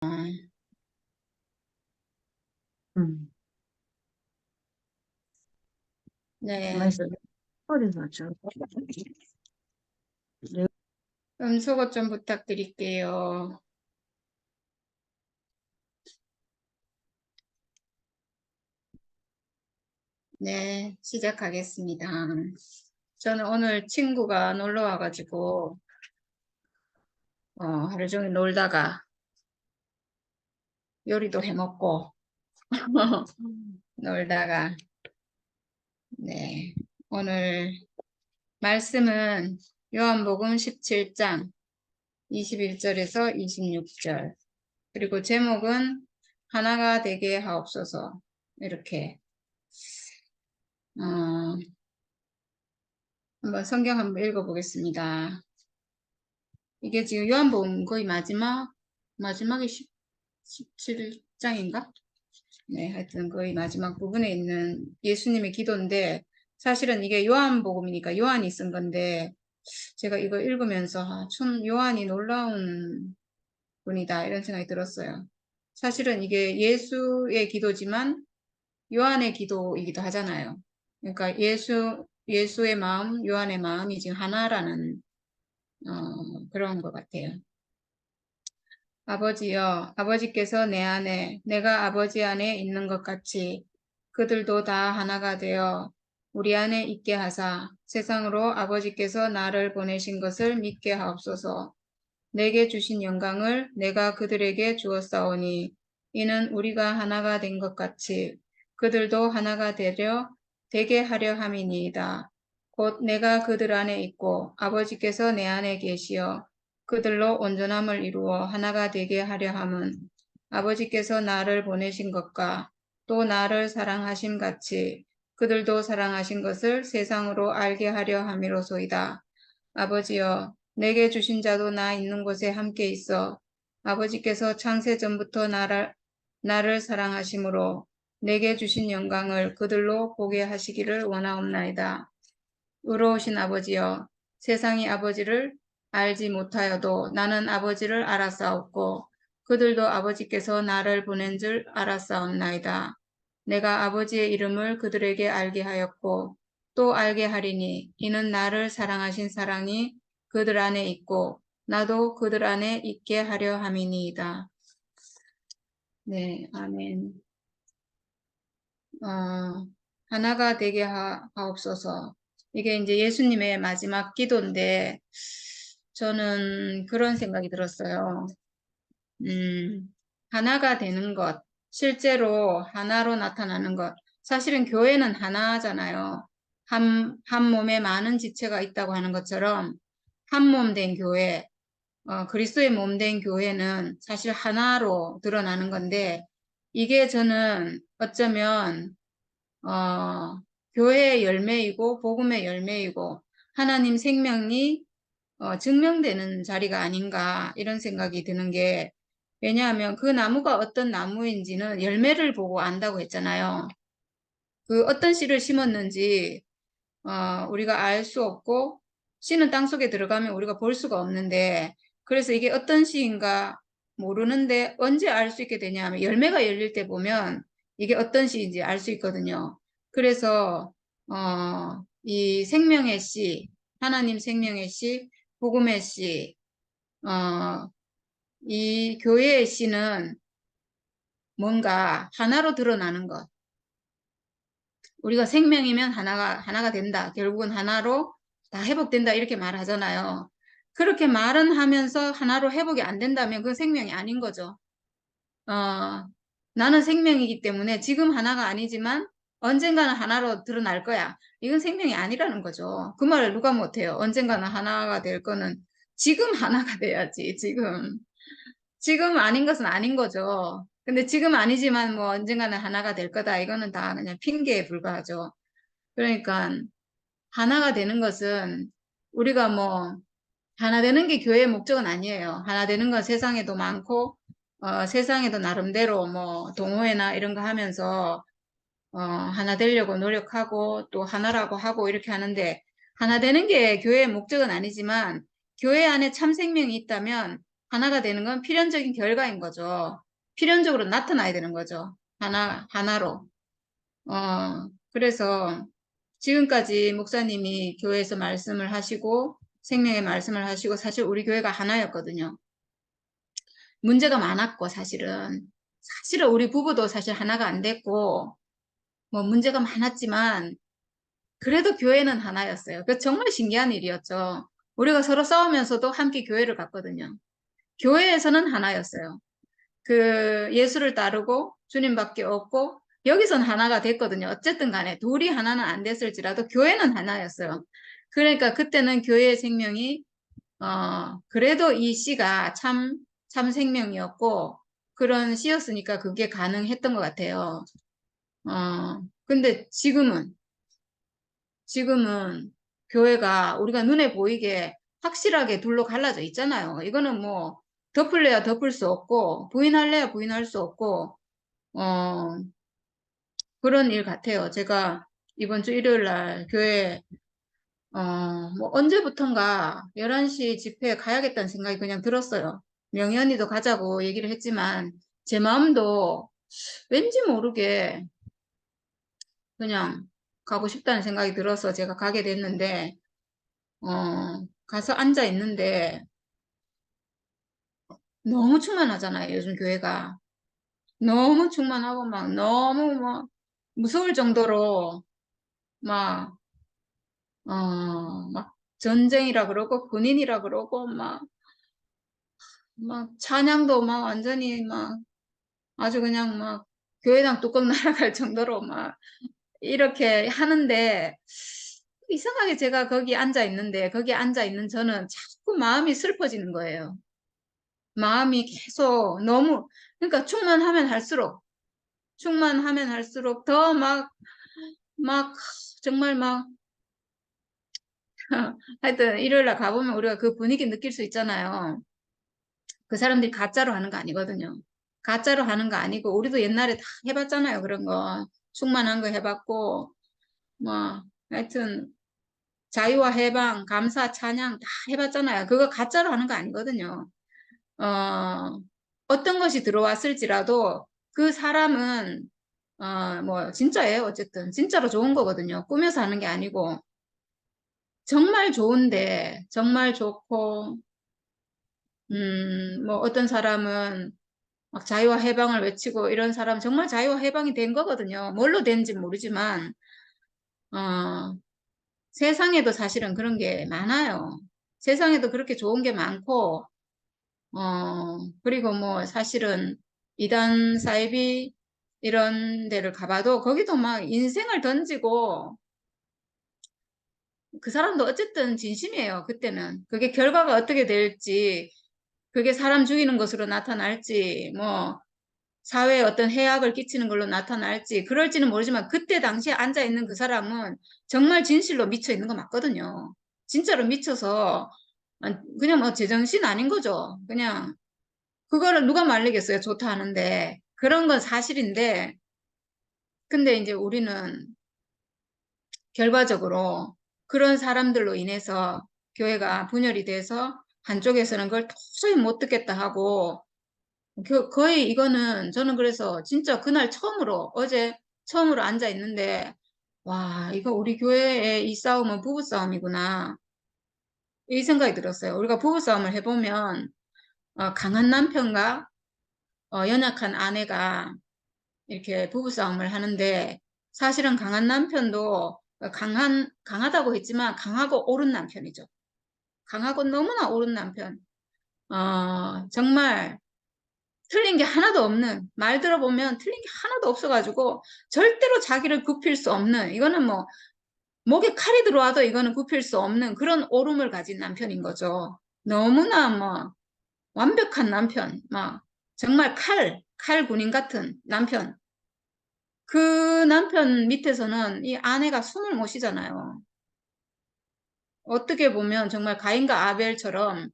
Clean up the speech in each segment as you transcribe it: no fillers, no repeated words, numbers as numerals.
음, 네, 맛있어. 어디서 저 음소거 좀 부탁드릴게요. 네, 시작하겠습니다. 저는 오늘 친구가 놀러 와가지고, 하루 종일 놀다가 요리도 해먹고, 놀다가, 네, 오늘 말씀은 요한복음 17장 21절에서 26절, 그리고 제목은 하나가 되게 하옵소서, 이렇게, 어, 한번 성경 한번 읽어보겠습니다. 이게 지금 요한복음 거의 마지막에 17장인가? 네, 하여튼 거의 마지막 부분에 있는 예수님의 기도인데, 사실은 이게 요한복음이니까 요한이 쓴 건데, 제가 이거 읽으면서, 참 요한이 놀라운 분이다, 이런 생각이 들었어요. 사실은 이게 예수의 기도지만, 요한의 기도이기도 하잖아요. 그러니까 예수의 마음, 요한의 마음이 지금 하나라는, 그런 것 같아요. 아버지여, 아버지께서 내 안에, 내가 아버지 안에 있는 것 같이 그들도 다 하나가 되어 우리 안에 있게 하사 세상으로 아버지께서 나를 보내신 것을 믿게 하옵소서. 내게 주신 영광을 내가 그들에게 주었사오니 이는 우리가 하나가 된 것 같이 그들도 하나가 되게 하려 함이니이다. 곧 내가 그들 안에 있고 아버지께서 내 안에 계시어 그들로 온전함을 이루어 하나가 되게 하려 함은 아버지께서 나를 보내신 것과 또 나를 사랑하심 같이 그들도 사랑하신 것을 세상으로 알게 하려 함이로소이다. 아버지여, 내게 주신 자도 나 있는 곳에 함께 있어 아버지께서 창세 전부터 나를 사랑하심으로 내게 주신 영광을 그들로 보게 하시기를 원하옵나이다. 의로우신 아버지여, 세상이 아버지를 알지 못하여도 나는 아버지를 알았사옵고 그들도 아버지께서 나를 보낸 줄 알았사옵나이다. 내가 아버지의 이름을 그들에게 알게 하였고 또 알게 하리니 이는 나를 사랑하신 사랑이 그들 안에 있고 나도 그들 안에 있게 하려 함이니이다. 네, 아멘. 하나가 되게 하옵소서. 이게 이제 예수님의 마지막 기도인데, 저는 그런 생각이 들었어요. 하나가 되는 것, 실제로 하나로 나타나는 것. 사실은 교회는 하나잖아요. 한 몸에 많은 지체가 있다고 하는 것처럼, 한 몸 된 교회, 그리스도의 몸 된 교회는 사실 하나로 드러나는 건데, 이게 저는 어쩌면 교회의 열매이고 복음의 열매이고 하나님 생명이 증명되는 자리가 아닌가 이런 생각이 드는 게 왜냐하면 그 나무가 어떤 나무인지는 열매를 보고 안다고 했잖아요. 그 어떤 씨를 심었는지 우리가 알 수 없고 씨는 땅속에 들어가면 우리가 볼 수가 없는데 그래서 이게 어떤 씨인가 모르는데 언제 알 수 있게 되냐 하면 열매가 열릴 때 보면 이게 어떤 씨인지 알 수 있거든요. 그래서 이 생명의 씨, 하나님 생명의 씨, 복음의 씨, 이 교회의 씨는 뭔가 하나로 드러나는 것. 우리가 생명이면 하나가 된다. 결국은 하나로 다 회복된다. 이렇게 말하잖아요. 그렇게 말은 하면서 하나로 회복이 안 된다면 그건 생명이 아닌 거죠. 나는 생명이기 때문에 지금 하나가 아니지만 언젠가는 하나로 드러날 거야. 이건 생명이 아니라는 거죠. 그 말을 누가 못해요. 언젠가는 하나가 될 거는 지금 하나가 돼야지. 지금 아닌 것은 아닌 거죠. 근데 지금 아니지만 뭐 언젠가는 하나가 될 거다. 이거는 다 그냥 핑계에 불과하죠. 그러니까 하나가 되는 것은 우리가 뭐 하나 되는 게 교회의 목적은 아니에요. 하나 되는 건 세상에도 많고 세상에도 나름대로 뭐 동호회나 이런 거 하면서 하나 되려고 노력하고 또 하나라고 하고 이렇게 하는데 하나 되는 게 교회의 목적은 아니지만 교회 안에 참 생명이 있다면 하나가 되는 건 필연적인 결과인 거죠. 필연적으로 나타나야 되는 거죠. 하나로. 그래서 지금까지 목사님이 교회에서 말씀을 하시고 생명의 말씀을 하시고 사실 우리 교회가 하나였거든요. 문제가 많았고 사실은 우리 부부도 사실 하나가 안 됐고 뭐 문제가 많았지만 그래도 교회는 하나였어요. 그 정말 신기한 일이었죠. 우리가 서로 싸우면서도 함께 교회를 갔거든요. 교회에서는 하나였어요. 그 예수를 따르고 주님밖에 없고 여기선 하나가 됐거든요. 어쨌든 간에 둘이 하나는 안 됐을지라도 교회는 하나였어요. 그러니까 그때는 교회의 생명이 그래도 이 씨가 참 생명이었고 그런 씨였으니까 그게 가능했던 것 같아요. 근데 지금은 교회가 우리가 눈에 보이게 확실하게 둘로 갈라져 있잖아요. 이거는 뭐 덮을래야 덮을 수 없고 부인할래야 부인할 수 없고 어, 그런 일 같아요. 제가 이번 주 일요일 날 교회 뭐 언제부턴가 11시 집회에 가야겠다는 생각이 그냥 들었어요. 명희 언니도 가자고 얘기를 했지만 제 마음도 왠지 모르게 그냥 가고 싶다는 생각이 들어서 제가 가게 됐는데 가서 앉아 있는데 너무 충만하잖아요. 요즘 교회가. 너무 충만하고 막 너무 막 무서울 정도로 막, 막 전쟁이라 그러고 군인이라 그러고 막 찬양도 막 완전히 막 아주 그냥 막 교회당 뚜껑 날아갈 정도로 막 이렇게 하는데 이상하게 제가 거기 앉아 있는데 거기 앉아 있는 저는 자꾸 마음이 슬퍼지는 거예요. 마음이 계속 너무 그러니까 충만하면 할수록 더 막 정말 막 하여튼 일요일 날 가보면 우리가 그 분위기 느낄 수 있잖아요. 그 사람들이 가짜로 하는 거 아니거든요. 가짜로 하는 거 아니고 우리도 옛날에 다 해봤잖아요. 그런 거 충만한 거 해봤고 뭐 하여튼 자유와 해방, 감사, 찬양 다 해봤잖아요. 그거 가짜로 하는 거 아니거든요. 어떤 것이 들어왔을지라도 그 사람은 뭐 진짜예요. 어쨌든 진짜로 좋은 거거든요. 꾸며서 하는 게 아니고 정말 좋은데 정말 좋고 뭐 어떤 사람은 막 자유와 해방을 외치고 이런 사람 정말 자유와 해방이 된 거거든요. 뭘로 된지 모르지만 어, 세상에도 사실은 그런 게 많아요. 세상에도 그렇게 좋은 게 많고 그리고 뭐 사실은 이단 사이비 이런 데를 가봐도 거기도 막 인생을 던지고 그 사람도 어쨌든 진심이에요. 그때는 그게 결과가 어떻게 될지 그게 사람 죽이는 것으로 나타날지 뭐 사회에 어떤 해악을 끼치는 걸로 나타날지 그럴지는 모르지만 그때 당시에 앉아 있는 그 사람은 정말 진실로 미쳐 있는 거 맞거든요. 진짜로 미쳐서 그냥 뭐 제정신 아닌 거죠. 그냥 그거를 누가 말리겠어요. 좋다 하는데 그런 건 사실인데 근데 이제 우리는 결과적으로 그런 사람들로 인해서 교회가 분열이 돼서 한쪽에서는 그걸 도저히 못 듣겠다 하고 거의 이거는 저는 그래서 진짜 그날 어제 처음으로 앉아 있는데 와, 이거 우리 교회의 이 싸움은 부부싸움이구나. 이 생각이 들었어요. 우리가 부부싸움을 해보면 강한 남편과 연약한 아내가 이렇게 부부싸움을 하는데 사실은 강한 남편도 강하다고 했지만 강하고 옳은 남편이죠. 강하고 너무나 옳은 남편. 정말 틀린 게 하나도 없는, 말 들어보면 틀린 게 하나도 없어가지고 절대로 자기를 굽힐 수 없는, 이거는 뭐 목에 칼이 들어와도 이거는 굽힐 수 없는 그런 옳음을 가진 남편인 거죠. 너무나 뭐 완벽한 남편, 막 정말 칼 군인 같은 남편. 그 남편 밑에서는 이 아내가 숨을 못 쉬잖아요. 어떻게 보면 정말 가인과 아벨처럼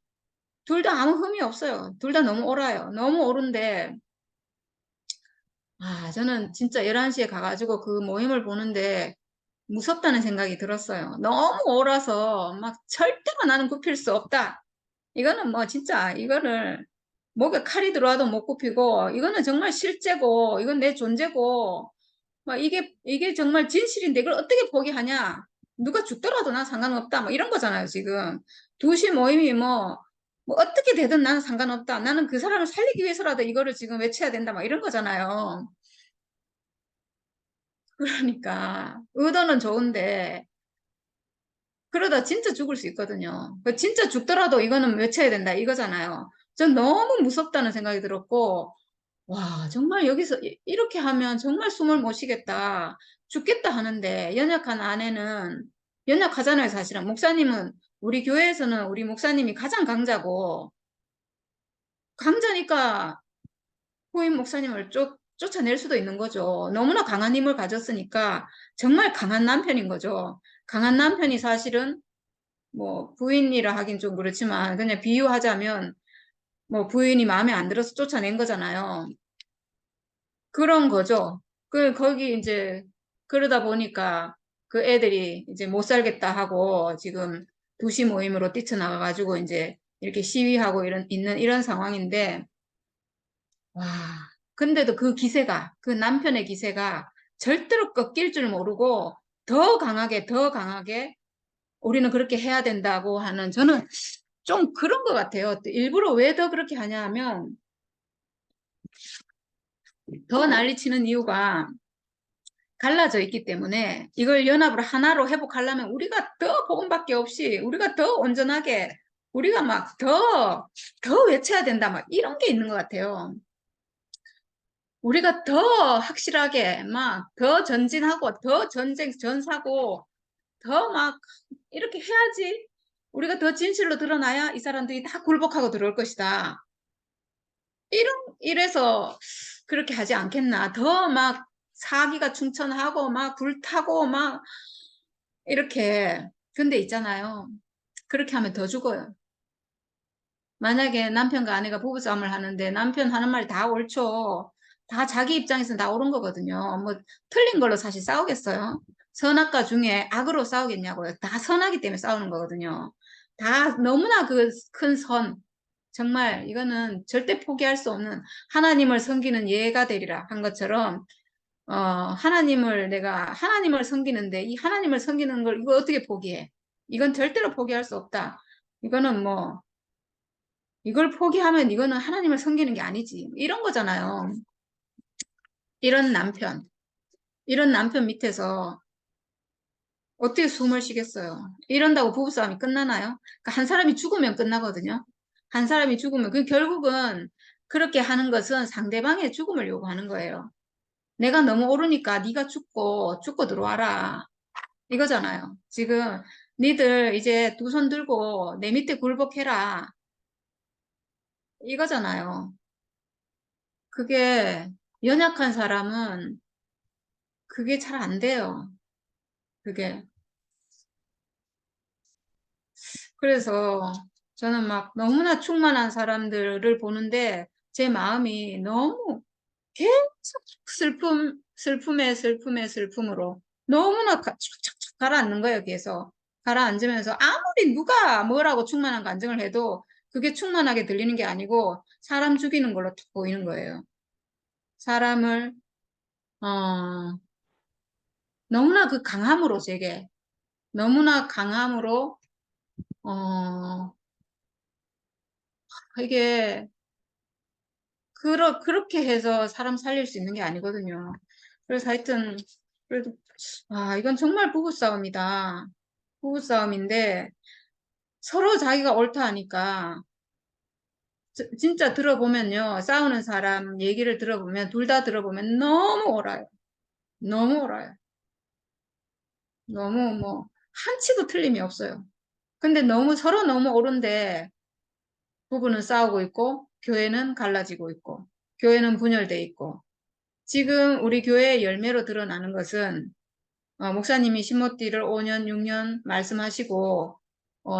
둘 다 아무 흠이 없어요. 둘 다 너무 옳아요. 너무 옳은데 저는 진짜 11시에 가가지고 그 모임을 보는데 무섭다는 생각이 들었어요. 너무 옳아서 막 절대로 나는 굽힐 수 없다. 이거는 뭐 진짜 이거를 목에 칼이 들어와도 못 굽히고 이거는 정말 실제고 이건 내 존재고 뭐 이게 정말 진실인데 이걸 어떻게 포기하냐? 누가 죽더라도 난 상관없다. 뭐 이런 거잖아요, 지금. 두시 모임이 뭐 어떻게 되든 나는 상관없다. 나는 그 사람을 살리기 위해서라도 이거를 지금 외쳐야 된다. 막 이런 거잖아요. 그러니까 의도는 좋은데 그러다 진짜 죽을 수 있거든요. 진짜 죽더라도 이거는 외쳐야 된다. 이거잖아요. 전 너무 무섭다는 생각이 들었고 와, 정말 여기서 이렇게 하면 정말 숨을 못 쉬겠다. 죽겠다 하는데, 연약한 아내는, 연약하잖아요, 사실은. 목사님은, 우리 교회에서는 우리 목사님이 가장 강자고, 강자니까 후임 목사님을 쫓아낼 수도 있는 거죠. 너무나 강한 힘을 가졌으니까, 정말 강한 남편인 거죠. 강한 남편이 사실은, 뭐, 부인이라 하긴 좀 그렇지만, 그냥 비유하자면, 뭐, 부인이 마음에 안 들어서 쫓아낸 거잖아요. 그런 거죠. 거기 이제, 그러다 보니까 그 애들이 이제 못 살겠다 하고 지금 두시 모임으로 뛰쳐나가가지고 이제 이렇게 시위하고 있는 이런 상황인데, 와, 근데도 그 기세가, 그 남편의 기세가 절대로 꺾일 줄 모르고 더 강하게 우리는 그렇게 해야 된다고 하는 저는 좀 그런 것 같아요. 일부러 왜 더 그렇게 하냐 하면 더 난리치는 이유가 갈라져 있기 때문에 이걸 연합을 하나로 회복하려면 우리가 더 복음밖에 없이 우리가 더 온전하게 우리가 막 더 외쳐야 된다 막 이런 게 있는 것 같아요. 우리가 더 확실하게 막 더 전진하고 더 전쟁 전사고 더 막 이렇게 해야지 우리가 더 진실로 드러나야 이 사람들이 다 굴복하고 들어올 것이다. 이래서 그렇게 하지 않겠나. 더 막 사기가 충천하고 막 불타고 막 이렇게. 근데 있잖아요. 그렇게 하면 더 죽어요. 만약에 남편과 아내가 부부싸움을 하는데 남편 하는 말이 다 옳죠. 다 자기 입장에서는 다 옳은 거거든요. 뭐 틀린 걸로 사실 싸우겠어요. 선악과 중에 악으로 싸우겠냐고요. 다 선하기 때문에 싸우는 거거든요. 다 너무나 그 큰 선. 정말 이거는 절대 포기할 수 없는 하나님을 섬기는 예가 되리라 한 것처럼 내가 하나님을 섬기는데 이 하나님을 섬기는 걸 이거 어떻게 포기해? 이건 절대로 포기할 수 없다. 이거는 뭐 이걸 포기하면 이거는 하나님을 섬기는 게 아니지. 이런 거잖아요. 이런 남편, 이런 남편 밑에서 어떻게 숨을 쉬겠어요? 이런다고 부부싸움이 끝나나요? 그러니까 한 사람이 죽으면 끝나거든요. 한 사람이 죽으면 그 결국은 그렇게 하는 것은 상대방의 죽음을 요구하는 거예요. 내가 너무 오르니까 네가 죽고 들어와라. 이거잖아요. 지금 니들 이제 두 손 들고 내 밑에 굴복해라. 이거잖아요. 그게 연약한 사람은 그게 잘 안 돼요. 그게. 그래서 저는 막 너무나 충만한 사람들을 보는데 제 마음이 너무 계속 슬픔에 슬픔으로 너무나 착착착 가라앉는 거예요, 계속. 가라앉으면서 아무리 누가 뭐라고 충만한 간증을 해도 그게 충만하게 들리는 게 아니고 사람 죽이는 걸로 딱 보이는 거예요. 사람을, 어, 너무나 그 강함으로 제게, 너무나 강함으로, 어, 이게, 그렇게 해서 사람 살릴 수 있는 게 아니거든요. 그래서 하여튼, 그래도, 이건 정말 부부싸움이다. 부부싸움인데, 서로 자기가 옳다 하니까, 진짜 들어보면요. 싸우는 사람 얘기를 들어보면, 둘 다 들어보면 너무 옳아요. 너무 옳아요. 너무 뭐, 한 치도 틀림이 없어요. 근데 서로 너무 옳은데, 부부는 싸우고 있고, 교회는 갈라지고 있고, 교회는 분열돼 있고, 지금 우리 교회의 열매로 드러나는 것은, 목사님이 신모띠를 5년, 6년 말씀하시고,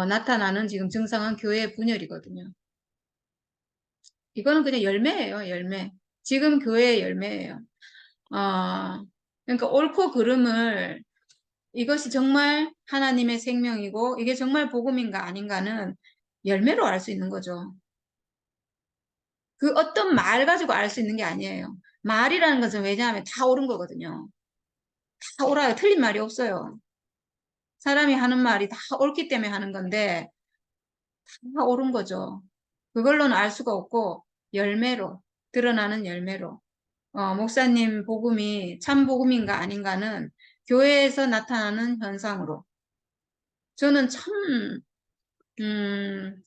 나타나는 지금 증상은 교회의 분열이거든요. 이거는 그냥 열매예요, 열매. 지금 교회의 열매예요. 그러니까 옳고 그름을 이것이 정말 하나님의 생명이고 이게 정말 복음인가 아닌가는 열매로 알 수 있는 거죠. 그 어떤 말 가지고 알 수 있는 게 아니에요. 말이라는 것은 왜냐하면 다 옳은 거거든요. 다 옳아요. 틀린 말이 없어요. 사람이 하는 말이 다 옳기 때문에 하는 건데 다 옳은 거죠. 그걸로는 알 수가 없고 열매로 드러나는 열매로 목사님 복음이 참 복음인가 아닌가는 교회에서 나타나는 현상으로 저는 참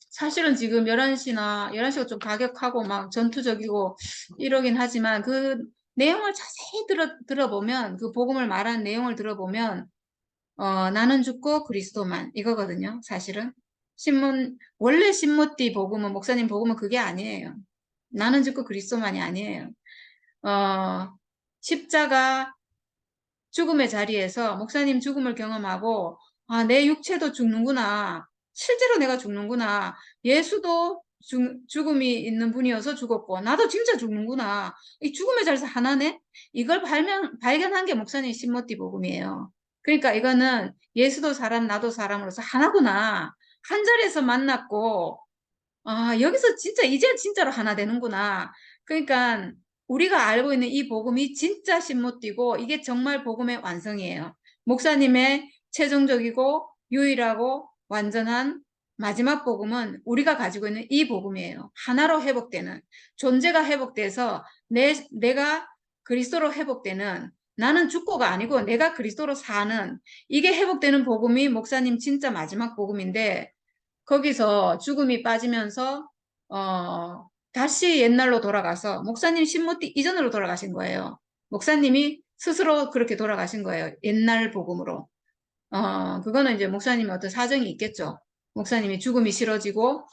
사실은 지금 11시가 좀 가격하고 막 전투적이고 이러긴 하지만 그 내용을 자세히 들어보면 그 복음을 말하는 내용을 들어보면 나는 죽고 그리스도만 이거거든요. 사실은 원래 신모띠 복음은 목사님 복음은 그게 아니에요. 나는 죽고 그리스도만이 아니에요. 어, 십자가 죽음의 자리에서 목사님 죽음을 경험하고 아, 내 육체도 죽는구나. 실제로 내가 죽는구나. 예수도 죽음이 있는 분이어서 죽었고 나도 진짜 죽는구나. 이 죽음의 자리에서 하나네? 이걸 발견한 게 목사님 신모띠 복음이에요. 그러니까 이거는 예수도 사람 나도 사람으로서 하나구나. 한 자리에서 만났고 아, 여기서 진짜, 이제 진짜로 하나 되는구나. 그러니까, 우리가 알고 있는 이 복음이 진짜 신모띠고, 이게 정말 복음의 완성이에요. 목사님의 최종적이고, 유일하고, 완전한 마지막 복음은 우리가 가지고 있는 이 복음이에요. 하나로 회복되는, 존재가 회복돼서, 내가 그리스도로 회복되는, 나는 죽고가 아니고 내가 그리스도로 사는, 이게 회복되는 복음이 목사님 진짜 마지막 복음인데, 거기서 죽음이 빠지면서 다시 옛날로 돌아가서 목사님 신모띠 이전으로 돌아가신 거예요. 목사님이 스스로 그렇게 돌아가신 거예요. 옛날 복음으로. 그거는 이제 목사님의 어떤 사정이 있겠죠. 목사님이 죽음이 싫어지고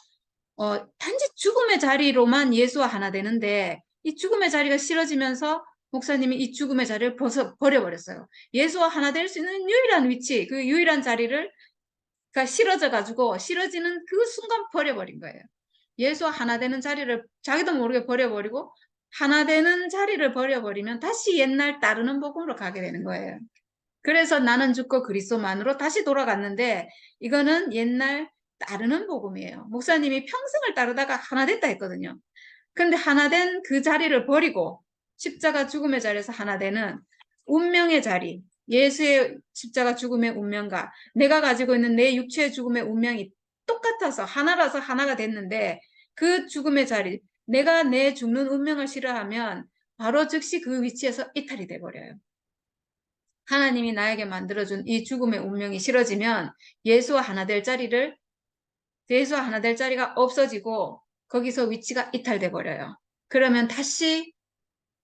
단지 죽음의 자리로만 예수와 하나 되는데 이 죽음의 자리가 싫어지면서 목사님이 이 죽음의 자리를 버려버렸어요. 예수와 하나 될 수 있는 유일한 위치, 그 유일한 자리를 그러니까 싫어져가지고 싫어지는 그 순간 버려버린 거예요. 예수와 하나 되는 자리를 자기도 모르게 버려버리고 하나 되는 자리를 버려버리면 다시 옛날 따르는 복음으로 가게 되는 거예요. 그래서 나는 죽고 그리스도만으로 다시 돌아갔는데 이거는 옛날 따르는 복음이에요. 목사님이 평생을 따르다가 하나 됐다 했거든요. 근데 하나 된 그 자리를 버리고 십자가 죽음의 자리에서 하나 되는 운명의 자리, 예수의 십자가 죽음의 운명과 내가 가지고 있는 내 육체의 죽음의 운명이 똑같아서 하나라서 하나가 됐는데 그 죽음의 자리, 내가 내 죽는 운명을 싫어하면 바로 즉시 그 위치에서 이탈이 돼버려요. 하나님이 나에게 만들어준 이 죽음의 운명이 싫어지면 예수와 하나 될 자리가 없어지고 거기서 위치가 이탈돼 버려요. 그러면 다시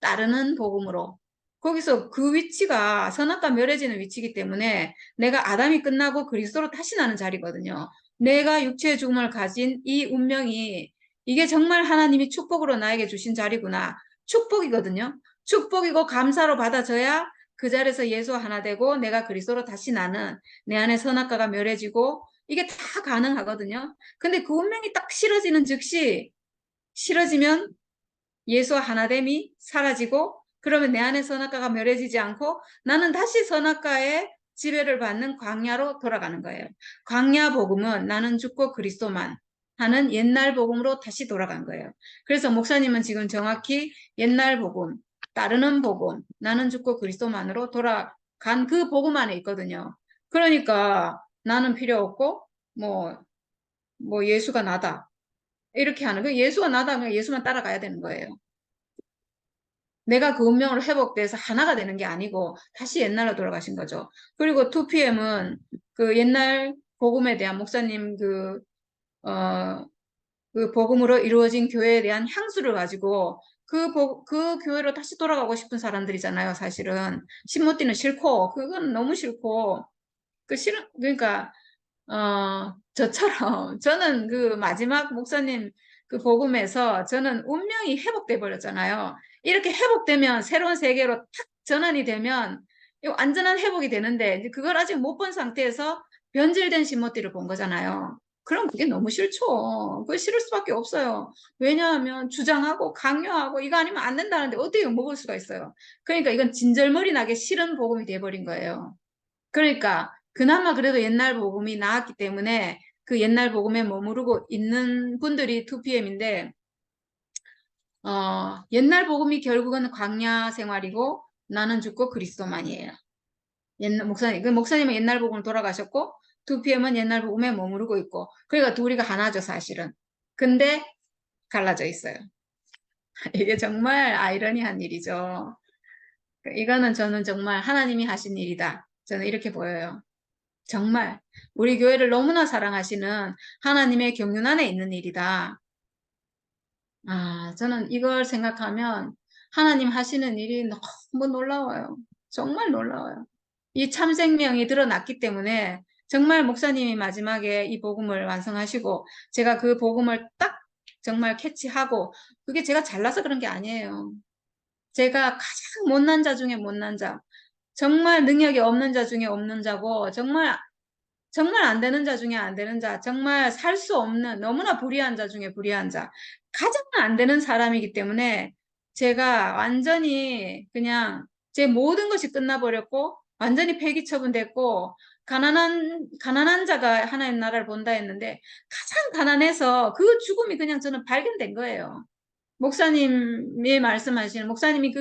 따르는 복음으로 거기서 그 위치가 선악과 멸해지는 위치이기 때문에 내가 아담이 끝나고 그리스도로 다시 나는 자리거든요. 내가 육체의 죽음을 가진 이 운명이 이게 정말 하나님이 축복으로 나에게 주신 자리구나. 축복이거든요. 축복이고 감사로 받아져야 그 자리에서 예수와 하나 되고 내가 그리스도로 다시 나는 내 안에 선악과가 멸해지고 이게 다 가능하거든요. 근데 그 운명이 딱 싫어지는 즉시 싫어지면 예수와 하나됨이 사라지고 그러면 내 안에 선악과가 멸해지지 않고 나는 다시 선악과의 지배를 받는 광야로 돌아가는 거예요. 광야 복음은 나는 죽고 그리스도만 하는 옛날 복음으로 다시 돌아간 거예요. 그래서 목사님은 지금 정확히 옛날 복음, 따르는 복음, 나는 죽고 그리스도만으로 돌아간 그 복음 안에 있거든요. 그러니까 나는 필요 없고 뭐 예수가 나다. 이렇게 하는 거 예수가 나다면 예수만 따라가야 되는 거예요. 내가 그 운명으로 회복돼서 하나가 되는 게 아니고 다시 옛날로 돌아가신 거죠. 그리고 2PM은 그 옛날 복음에 대한 목사님 그 복음으로 이루어진 교회에 대한 향수를 가지고 그 교회로 다시 돌아가고 싶은 사람들이잖아요, 사실은. 신모띠는 싫고, 그건 너무 싫고, 그러니까, 저처럼, 저는 그 마지막 목사님 그 복음에서 저는 운명이 회복돼 버렸잖아요. 이렇게 회복되면 새로운 세계로 탁 전환이 되면 완전한 회복이 되는데 그걸 아직 못 본 상태에서 변질된 신모띠를 본 거잖아요. 그럼 그게 너무 싫죠. 그게 싫을 수밖에 없어요. 왜냐하면 주장하고 강요하고 이거 아니면 안 된다는데 어떻게 먹을 수가 있어요. 그러니까 이건 진절머리 나게 싫은 복음이 돼버린 거예요. 그러니까 그나마 그래도 옛날 복음이 나왔기 때문에 그 옛날 복음에 머무르고 있는 분들이 2PM인데, 옛날 복음이 결국은 광야 생활이고 나는 죽고 그리스도만이에요. 옛날 목사님, 그 목사님은 옛날 복음으로 돌아가셨고 2PM은 옛날 복음에 머무르고 있고, 그러니까 둘이가 하나죠, 사실은. 근데 갈라져 있어요. 이게 정말 아이러니한 일이죠. 이거는 저는 정말 하나님이 하신 일이다. 저는 이렇게 보여요. 정말 우리 교회를 너무나 사랑하시는 하나님의 경륜 안에 있는 일이다. 저는 이걸 생각하면 하나님 하시는 일이 너무 놀라워요. 정말 놀라워요. 이 참생명이 드러났기 때문에 정말 목사님이 마지막에 이 복음을 완성하시고 제가 그 복음을 딱 정말 캐치하고, 그게 제가 잘나서 그런 게 아니에요. 제가 가장 못난 자 중에 못난 자, 정말 능력이 없는 자 중에 없는 자고, 정말 안 되는 자 중에 안 되는 자, 정말 살 수 없는 너무나 불의한 자 중에 불의한 자, 가장 안 되는 사람이기 때문에 제가 완전히 그냥 제 모든 것이 끝나버렸고 완전히 폐기 처분됐고, 가난한 자가 하나님 나라를 본다 했는데 가장 가난해서 그 죽음이 그냥 저는 발견된 거예요. 목사님이 말씀하시는, 목사님이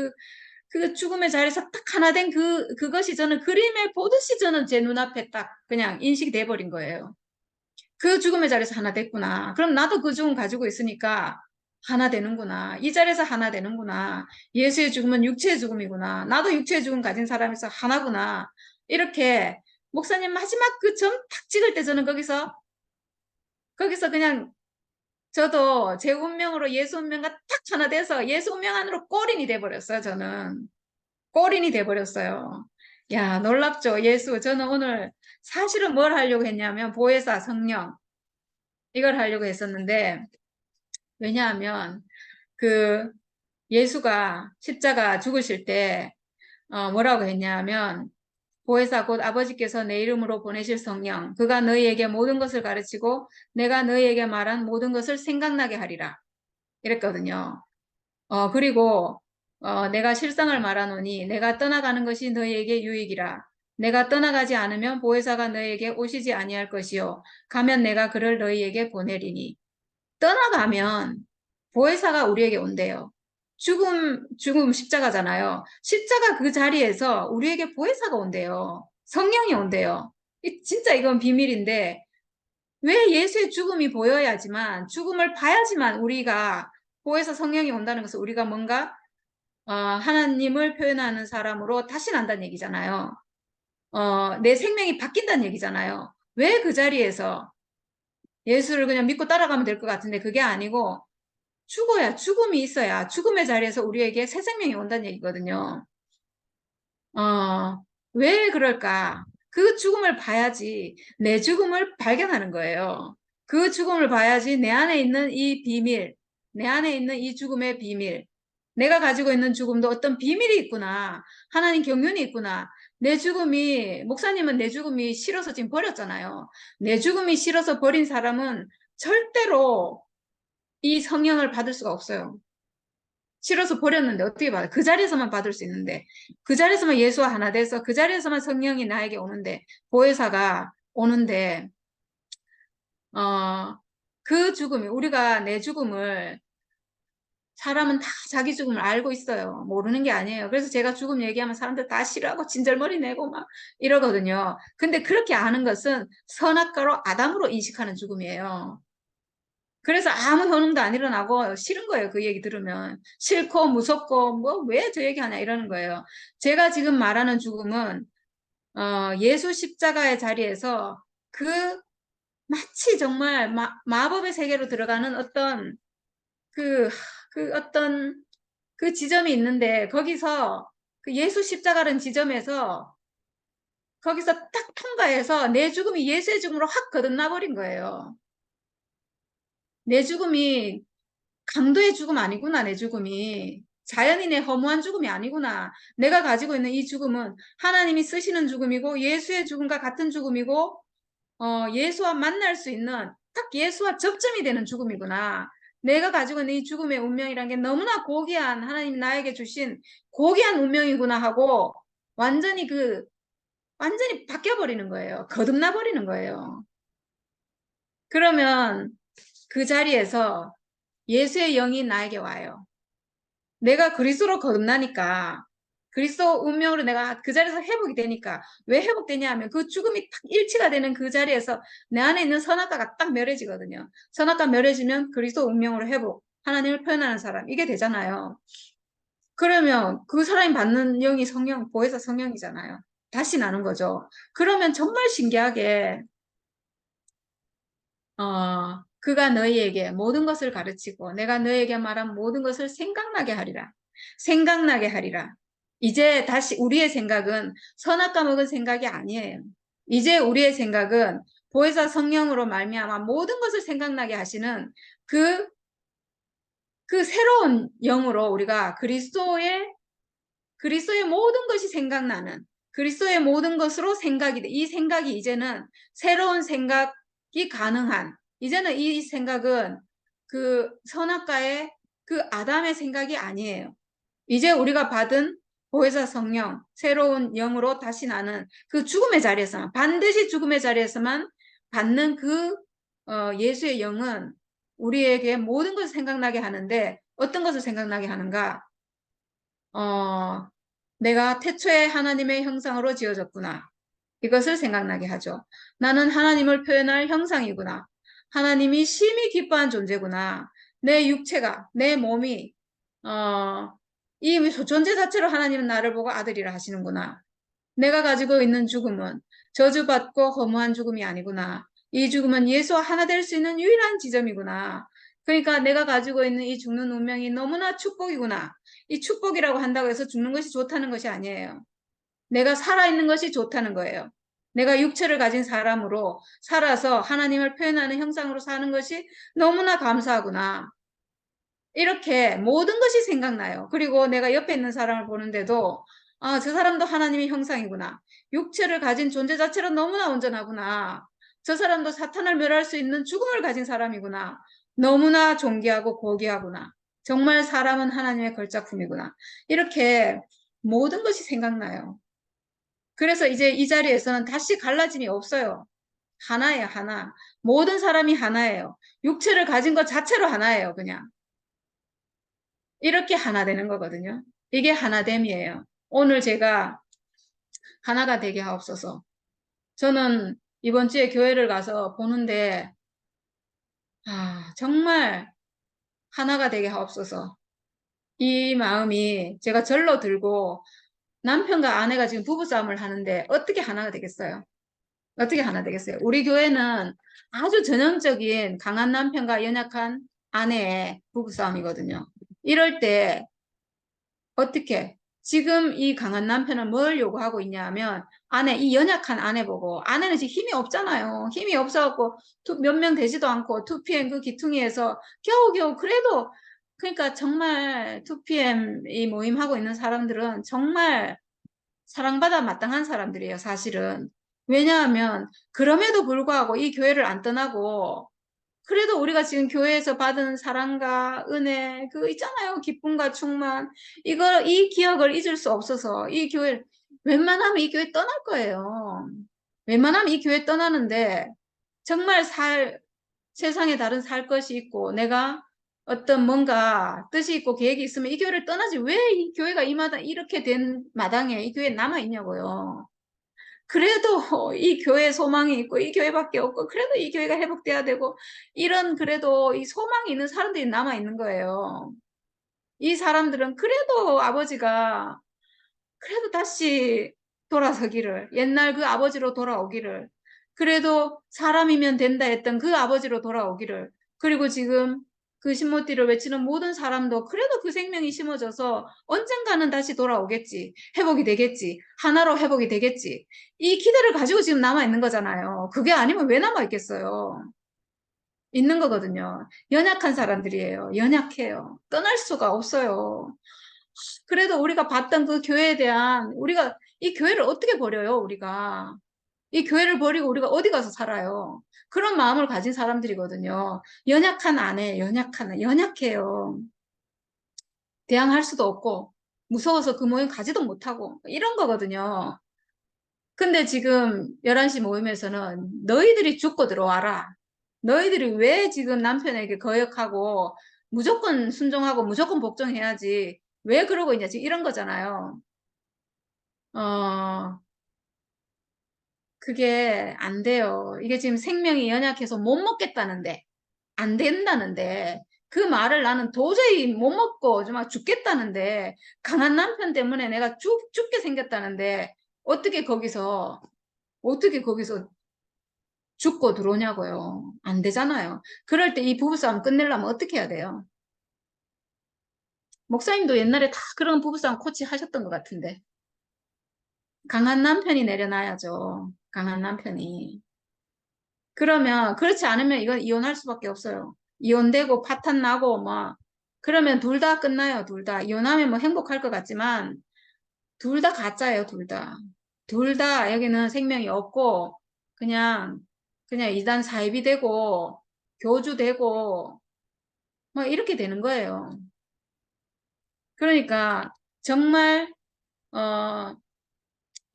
그 죽음의 자리에서 딱 하나 된 그것이 저는 그림에 보듯이 저는 제 눈앞에 딱 그냥 인식이 돼버린 거예요. 그 죽음의 자리에서 하나 됐구나. 그럼 나도 그 죽음 가지고 있으니까 하나 되는구나. 이 자리에서 하나 되는구나. 예수의 죽음은 육체의 죽음이구나. 나도 육체의 죽음 가진 사람에서 하나구나. 이렇게 목사님 마지막 그 점 탁 찍을 때 저는 거기서 그냥 저도 제 운명으로 예수 운명과 딱 하나 돼서 예수 운명 안으로 골인이 돼버렸어요. 저는 골인이 돼버렸어요. 야, 놀랍죠? 예수. 저는 오늘 사실은 뭘 하려고 했냐면 보혜사 성령 이걸 하려고 했었는데, 왜냐하면 그 예수가 십자가 죽으실 때 뭐라고 했냐면, 보혜사 곧 아버지께서 내 이름으로 보내실 성령, 그가 너희에게 모든 것을 가르치고 내가 너희에게 말한 모든 것을 생각나게 하리라 이랬거든요. 그리고 내가 실상을 말하노니 내가 떠나가는 것이 너희에게 유익이라. 내가 떠나가지 않으면 보혜사가 너희에게 오시지 아니할 것이요 가면 내가 그를 너희에게 보내리니. 떠나가면 보혜사가 우리에게 온대요. 죽음 십자가잖아요. 십자가 그 자리에서 우리에게 보혜사가 온대요. 성령이 온대요. 진짜 이건 비밀인데, 왜 예수의 죽음이 보여야지만, 죽음을 봐야지만 우리가 보혜사 성령이 온다는 것은 우리가 뭔가 하나님을 표현하는 사람으로 다시 난다는 얘기잖아요. 내 생명이 바뀐다는 얘기잖아요. 왜 그 자리에서 예수를 그냥 믿고 따라가면 될 것 같은데 그게 아니고, 죽음이 있어야 죽음의 자리에서 우리에게 새 생명이 온다는 얘기거든요. 왜 그럴까? 그 죽음을 봐야지 내 죽음을 발견하는 거예요. 그 죽음을 봐야지 내 안에 있는 이 비밀, 내 안에 있는 이 죽음의 비밀, 내가 가지고 있는 죽음도 어떤 비밀이 있구나. 하나님 경륜이 있구나. 목사님은 내 죽음이 싫어서 지금 버렸잖아요. 내 죽음이 싫어서 버린 사람은 절대로 이 성령을 받을 수가 없어요. 싫어서 버렸는데 어떻게 받아? 그 자리에서만 받을 수 있는데, 그 자리에서만 예수와 하나 돼서 그 자리에서만 성령이 나에게 오는데, 보혜사가 오는데, 그 죽음이, 우리가 내 죽음을, 사람은 다 자기 죽음을 알고 있어요. 모르는 게 아니에요. 그래서 제가 죽음 얘기하면 사람들 다 싫어하고 진절머리 내고 막 이러거든요. 근데 그렇게 아는 것은 선악과로 아담으로 인식하는 죽음이에요. 그래서 아무 효능도 안 일어나고 싫은 거예요. 그 얘기 들으면. 싫고 무섭고 뭐 왜 저 얘기 하냐 이러는 거예요. 제가 지금 말하는 죽음은 예수 십자가의 자리에서 그 마치 정말 마법의 세계로 들어가는 그, 어떤 그 지점이 있는데, 거기서 그 예수 십자가라는 지점에서 거기서 딱 통과해서 내 죽음이 예수의 죽음으로 확 거듭나 버린 거예요. 내 죽음이 강도의 죽음 아니구나. 내 죽음이 자연인의 허무한 죽음이 아니구나. 내가 가지고 있는 이 죽음은 하나님이 쓰시는 죽음이고 예수의 죽음과 같은 죽음이고 예수와 만날 수 있는, 딱 예수와 접점이 되는 죽음이구나. 내가 가지고 있는 이 죽음의 운명이란 게 너무나 고귀한, 하나님이 나에게 주신 고귀한 운명이구나 하고 완전히 바뀌어버리는 거예요. 거듭나 버리는 거예요. 그러면 그 자리에서 예수의 영이 나에게 와요. 내가 그리스도로 거듭나니까 그리스도 운명으로 내가 그 자리에서 회복이 되니까 왜 회복되냐 하면 그 죽음이 딱 일치가 되는 그 자리에서 내 안에 있는 선악과가 딱 멸해지거든요. 선악과 멸해지면 그리스도 운명으로 회복, 하나님을 표현하는 사람 이게 되잖아요. 그러면 그 사람이 받는 영이 성령, 보혜사 성령이잖아요. 다시 나는 거죠. 그러면 정말 신기하게 그가 너희에게 모든 것을 가르치고 내가 너희에게 말한 모든 것을 생각나게 하리라. 생각나게 하리라. 이제 다시 우리의 생각은 선악과 먹은 생각이 아니에요. 이제 우리의 생각은 보혜사 성령으로 말미암아 모든 것을 생각나게 하시는 그, 그 새로운 영으로 우리가 그리스도의 모든 것이 생각나는 그리스도의 모든 것으로 생각이 돼. 이 생각이 이제는 새로운 생각이 가능한 이제는 이 생각은 그 선악과의 그 아담의 생각이 아니에요. 이제 우리가 받은 보혜사 성령 새로운 영으로 다시 나는 그 죽음의 자리에서만 반드시 죽음의 자리에서만 받는 그 예수의 영은 우리에게 모든 것을 생각나게 하는데 어떤 것을 생각나게 하는가? 내가 태초에 하나님의 형상으로 지어졌구나. 이것을 생각나게 하죠. 나는 하나님을 표현할 형상이구나. 하나님이 심히 기뻐한 존재구나. 내 육체가, 내 몸이, 이 존재 자체로 하나님은 나를 보고 아들이라 하시는구나. 내가 가지고 있는 죽음은 저주받고 허무한 죽음이 아니구나. 이 죽음은 예수와 하나 될 수 있는 유일한 지점이구나. 그러니까 내가 가지고 있는 이 죽는 운명이 너무나 축복이구나. 이 축복이라고 한다고 해서 죽는 것이 좋다는 것이 아니에요. 내가 살아있는 것이 좋다는 거예요. 내가 육체를 가진 사람으로 살아서 하나님을 표현하는 형상으로 사는 것이 너무나 감사하구나. 이렇게 모든 것이 생각나요. 그리고 내가 옆에 있는 사람을 보는데도 저 사람도 하나님의 형상이구나. 육체를 가진 존재 자체로 너무나 온전하구나. 저 사람도 사탄을 멸할 수 있는 죽음을 가진 사람이구나. 너무나 존귀하고 고귀하구나. 정말 사람은 하나님의 걸작품이구나. 이렇게 모든 것이 생각나요. 그래서 이제 이 자리에서는 다시 갈라짐이 없어요. 하나예요, 하나. 모든 사람이 하나예요. 육체를 가진 것 자체로 하나예요, 그냥. 이렇게 하나 되는 거거든요. 이게 하나됨이에요. 오늘 제가 하나가 되게 하옵소서. 저는 이번 주에 교회를 가서 보는데, 정말 하나가 되게 하옵소서. 이 마음이 제가 절로 들고 남편과 아내가 지금 부부싸움을 하는데 어떻게 하나가 되겠어요? 어떻게 하나 되겠어요? 우리 교회는 아주 전형적인 강한 남편과 연약한 아내의 부부싸움이거든요. 이럴 때 어떻게 지금 이 강한 남편은 뭘 요구하고 있냐 하면 이 연약한 아내 보고 아내는 지금 힘이 없잖아요. 힘이 없어갖고 몇 명 되지도 않고 2PM 그 기퉁이에서 겨우겨우 그래도 그러니까 정말 2PM 이 모임하고 있는 사람들은 정말 사랑받아 마땅한 사람들이에요, 사실은. 왜냐하면 그럼에도 불구하고 이 교회를 안 떠나고 그래도 우리가 지금 교회에서 받은 사랑과 은혜, 그 있잖아요. 기쁨과 충만. 이 기억을 잊을 수 없어서 이 교회, 웬만하면 이 교회 떠날 거예요. 웬만하면 이 교회 떠나는데 정말 세상에 다른 살 것이 있고 내가 어떤 뭔가 뜻이 있고 계획이 있으면 이 교회를 떠나지 왜 이 교회가 이 마당, 이렇게 된 마당에 이 교회에 남아있냐고요. 그래도 이 교회에 소망이 있고 이 교회밖에 없고 그래도 이 교회가 회복돼야 되고 이런 그래도 이 소망이 있는 사람들이 남아 있는 거예요. 이 사람들은 그래도 아버지가 그래도 다시 돌아서기를 옛날 그 아버지로 돌아오기를 그래도 사람이면 된다 했던 그 아버지로 돌아오기를 그리고 지금 그 신모띠를 외치는 모든 사람도 그래도 그 생명이 심어져서 언젠가는 다시 돌아오겠지. 회복이 되겠지. 하나로 회복이 되겠지. 이 기대를 가지고 지금 남아있는 거잖아요. 그게 아니면 왜 남아있겠어요. 있는 거거든요. 연약한 사람들이에요. 연약해요. 떠날 수가 없어요. 그래도 우리가 봤던 그 교회에 대한 우리가 이 교회를 어떻게 버려요, 우리가. 이 교회를 버리고 우리가 어디 가서 살아요. 그런 마음을 가진 사람들이거든요. 연약한 아내, 연약해요. 대항할 수도 없고 무서워서 그 모임 가지도 못하고 이런 거거든요. 근데 지금 11시 모임에서는 너희들이 죽고 들어와라. 너희들이 왜 지금 남편에게 거역하고 무조건 순종하고 무조건 복종해야지. 왜 그러고 있냐. 지금 이런 거잖아요. 어, 그게 안 돼요. 이게 지금 생명이 연약해서 못 먹겠다는데, 안 된다는데, 그 말을 나는 도저히 못 먹고 정말 죽겠다는데, 강한 남편 때문에 내가 죽게 생겼다는데, 어떻게 거기서, 어떻게 거기서 죽고 들어오냐고요. 안 되잖아요. 그럴 때 이 부부싸움 끝내려면 어떻게 해야 돼요? 목사님도 옛날에 다 그런 부부싸움 코치 하셨던 것 같은데. 강한 남편이 내려놔야죠. 강한 남편이. 그러면 그렇지 않으면 이건 이혼할 수밖에 없어요. 이혼되고 파탄 나고 뭐 그러면 둘 다 끝나요. 둘 다. 이혼하면 뭐 행복할 것 같지만 둘 다 가짜예요. 둘 다. 둘 다 여기는 생명이 없고 그냥 이단 사입이 되고 교주되고 뭐 이렇게 되는 거예요. 그러니까 정말 어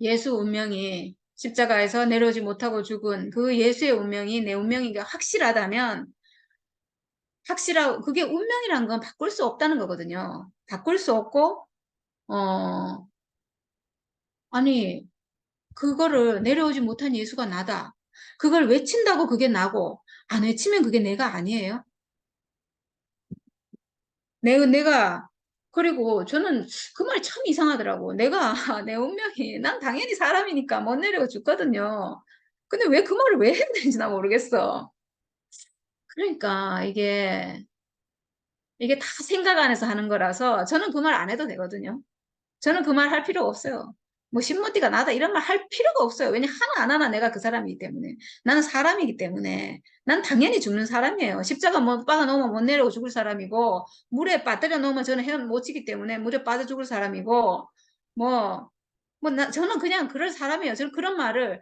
예수 운명이 십자가에서 내려오지 못하고 죽은 그 예수의 운명이 내 운명인 게 확실하다면 확실하고 그게 운명이란 건 바꿀 수 없다는 거거든요. 바꿀 수 없고 어 아니 그거를 내려오지 못한 예수가 나다. 그걸 외친다고 그게 나고 안 외치면 그게 내가 아니에요. 내가 그리고 저는 그 말이 참 이상하더라고. 내가 내 운명이 난 당연히 사람이니까 못 내려가 죽거든요. 근데 왜 그 말을 왜 해야 되는지 나 모르겠어. 그러니까 이게 다 생각 안에서 하는 거라서 저는 그 말 안 해도 되거든요. 저는 그 말 할 필요가 없어요. 뭐 신문띠가 나다 이런 말 할 필요가 없어요. 왜냐 하나 안 하나 내가 그 사람이기 때문에. 나는 사람이기 때문에. 난 당연히 죽는 사람이에요. 십자가 못 박아 놓으면 못 내려오고 죽을 사람이고 물에 빠뜨려 놓으면 저는 헤엄 못 치기 때문에 물에 빠져 죽을 사람이고 뭐 저는 그냥 그럴 사람이에요. 저는 그런 말을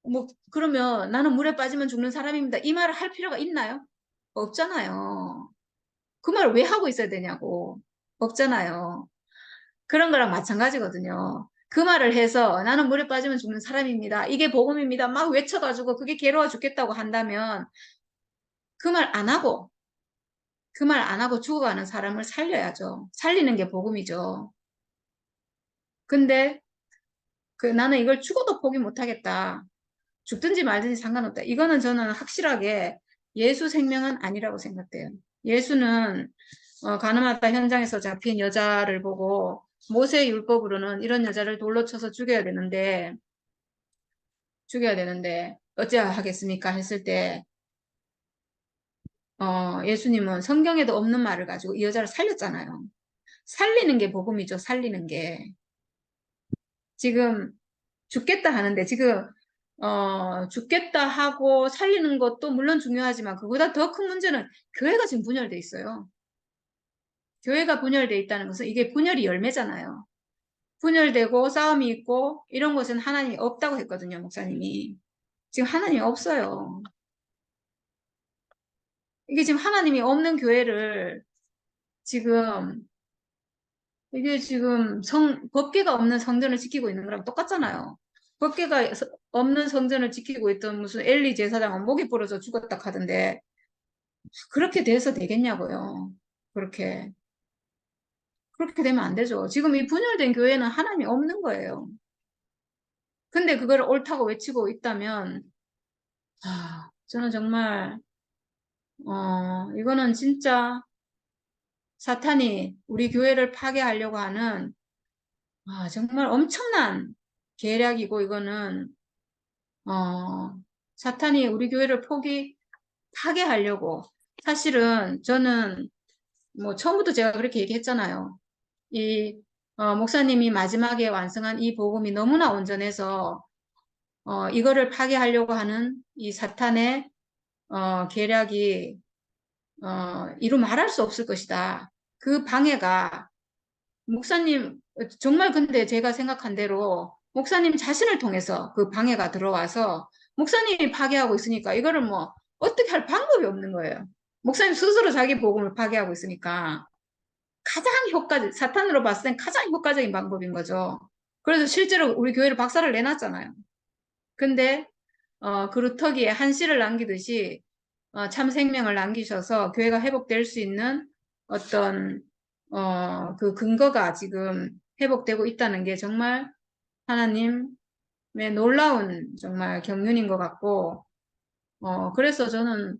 뭐 그러면 나는 물에 빠지면 죽는 사람입니다. 이 말을 할 필요가 있나요? 없잖아요. 그 말을 왜 하고 있어야 되냐고. 없잖아요. 그런 거랑 마찬가지거든요. 그 말을 해서 나는 물에 빠지면 죽는 사람입니다. 이게 복음입니다. 막 외쳐가지고 그게 괴로워 죽겠다고 한다면 그 말 안 하고 그 말 안 하고 죽어가는 사람을 살려야죠. 살리는 게 복음이죠. 근데 나는 이걸 죽어도 포기 못하겠다. 죽든지 말든지 상관없다. 이거는 저는 확실하게 예수 생명은 아니라고 생각돼요. 예수는 가늠하다 현장에서 잡힌 여자를 보고 모세 율법으로는 이런 여자를 돌로 쳐서 죽여야 되는데 어찌해야 하겠습니까? 했을 때 예수님은 성경에도 없는 말을 가지고 이 여자를 살렸잖아요. 살리는 게 복음이죠. 살리는 게. 지금 죽겠다 하는데 지금 죽겠다 하고 살리는 것도 물론 중요하지만 그보다 더 큰 문제는 교회가 지금 분열돼 있어요. 교회가 분열돼 있다는 것은 이게 분열이 열매잖아요. 분열되고 싸움이 있고 이런 것은 하나님이 없다고 했거든요, 목사님이. 지금 하나님이 없어요. 이게 지금 하나님이 없는 교회를 지금 이게 지금 법계가 없는 성전을 지키고 있는 거랑 똑같잖아요. 법계가 없는 성전을 지키고 있던 무슨 엘리 제사장은 목이 부러져 죽었다 하던데 그렇게 돼서 되겠냐고요. 그렇게. 그렇게 되면 안 되죠. 지금 이 분열된 교회는 하나님이 없는 거예요. 근데 그걸 옳다고 외치고 있다면, 저는 정말, 이거는 진짜 사탄이 우리 교회를 파괴하려고 하는, 정말 엄청난 계략이고, 이거는, 사탄이 우리 교회를 파괴하려고. 사실은 저는 뭐 처음부터 제가 그렇게 얘기했잖아요. 목사님이 마지막에 완성한 이 복음이 너무나 온전해서 이거를 파괴하려고 하는 이 사탄의 계략이 이루 말할 수 없을 것이다. 그 방해가 목사님 정말 근데 제가 생각한 대로 목사님 자신을 통해서 그 방해가 들어와서 목사님이 파괴하고 있으니까 이거를 뭐 어떻게 할 방법이 없는 거예요. 목사님 스스로 자기 복음을 파괴하고 있으니까 가장 사탄으로 봤을 땐 가장 효과적인 방법인 거죠. 그래서 실제로 우리 교회를 박살을 내놨잖아요. 근데 그루터기에 한씨를 남기듯이 참 생명을 남기셔서 교회가 회복될 수 있는 어떤 그 근거가 지금 회복되고 있다는 게 정말 하나님의 놀라운 정말 경륜인 것 같고, 그래서 저는,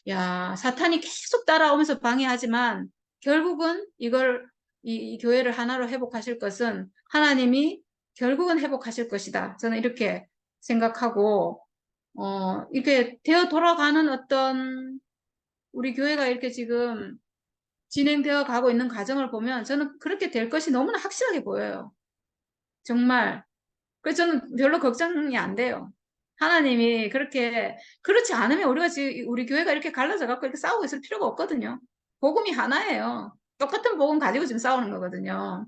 야, 사탄이 계속 따라오면서 방해하지만, 결국은 이 교회를 하나로 회복하실 것은 하나님이 결국은 회복하실 것이다. 저는 이렇게 생각하고, 이렇게 되어 돌아가는 어떤 우리 교회가 이렇게 지금 진행되어 가고 있는 과정을 보면 저는 그렇게 될 것이 너무나 확실하게 보여요. 정말. 그래서 저는 별로 걱정이 안 돼요. 하나님이 그렇지 않으면 우리가 지금, 우리 교회가 이렇게 갈라져 갖고 이렇게 싸우고 있을 필요가 없거든요. 복음이 하나예요. 똑같은 복음 가지고 지금 싸우는 거거든요.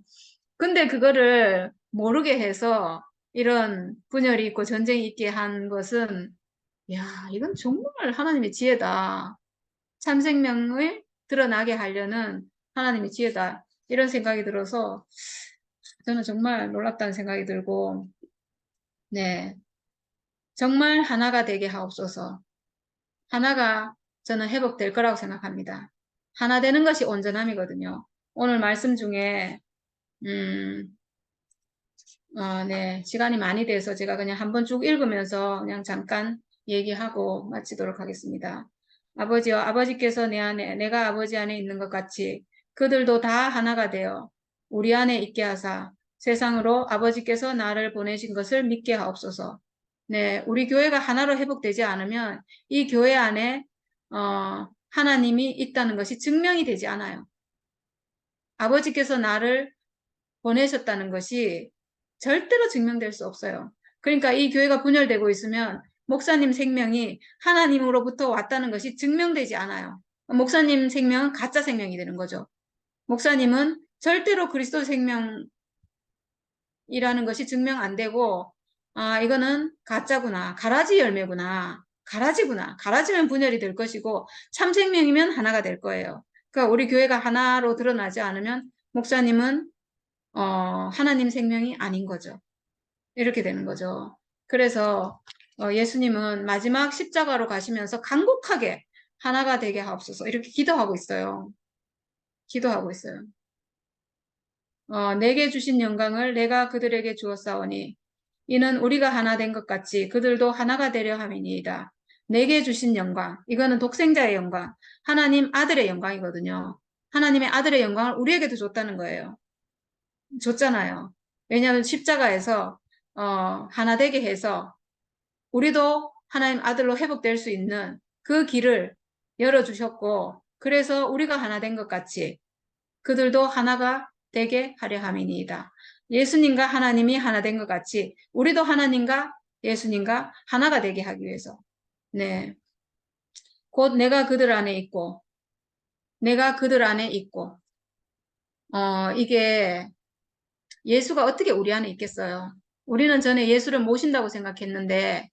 근데 그거를 모르게 해서 이런 분열이 있고 전쟁이 있게 한 것은, 야, 이건 정말 하나님의 지혜다. 참 생명을 드러나게 하려는 하나님의 지혜다. 이런 생각이 들어서 저는 정말 놀랍다는 생각이 들고, 네. 정말 하나가 되게 하옵소서. 하나가 저는 회복될 거라고 생각합니다. 하나 되는 것이 온전함이거든요. 오늘 말씀 중에, 음, 네. 시간이 많이 돼서 제가 그냥 한번 쭉 읽으면서 그냥 잠깐 얘기하고 마치도록 하겠습니다. 아버지여, 아버지께서 내 안에, 내가 아버지 안에 있는 것 같이 그들도 다 하나가 되어 우리 안에 있게 하사 세상으로 아버지께서 나를 보내신 것을 믿게 하옵소서. 네, 우리 교회가 하나로 회복되지 않으면 이 교회 안에 하나님이 있다는 것이 증명이 되지 않아요. 아버지께서 나를 보내셨다는 것이 절대로 증명될 수 없어요. 그러니까 이 교회가 분열되고 있으면 목사님 생명이 하나님으로부터 왔다는 것이 증명되지 않아요. 목사님 생명은 가짜 생명이 되는 거죠. 목사님은 절대로 그리스도 생명이라는 것이 증명 안 되고, 아, 이거는 가짜구나. 가라지 열매구나. 가라지구나. 가라지면 분열이 될 것이고, 참 생명이면 하나가 될 거예요. 그러니까 우리 교회가 하나로 드러나지 않으면 목사님은 하나님 생명이 아닌 거죠. 이렇게 되는 거죠. 그래서 예수님은 마지막 십자가로 가시면서 간곡하게 하나가 되게 하옵소서 이렇게 기도하고 있어요. 기도하고 있어요. 내게 주신 영광을 내가 그들에게 주었사오니 이는 우리가 하나 된 것 같이 그들도 하나가 되려 함이니이다. 내게 주신 영광, 이거는 독생자의 영광, 하나님 아들의 영광이거든요. 하나님의 아들의 영광을 우리에게도 줬다는 거예요. 줬잖아요. 왜냐하면 십자가에서 하나 되게 해서 우리도 하나님 아들로 회복될 수 있는 그 길을 열어주셨고, 그래서 우리가 하나 된 것 같이 그들도 하나가 되게 하려 함이니이다. 예수님과 하나님이 하나 된 것 같이 우리도 하나님과 예수님과 하나가 되게 하기 위해서. 네. 곧 내가 그들 안에 있고, 내가 그들 안에 있고, 이게 예수가 어떻게 우리 안에 있겠어요? 우리는 전에 예수를 모신다고 생각했는데,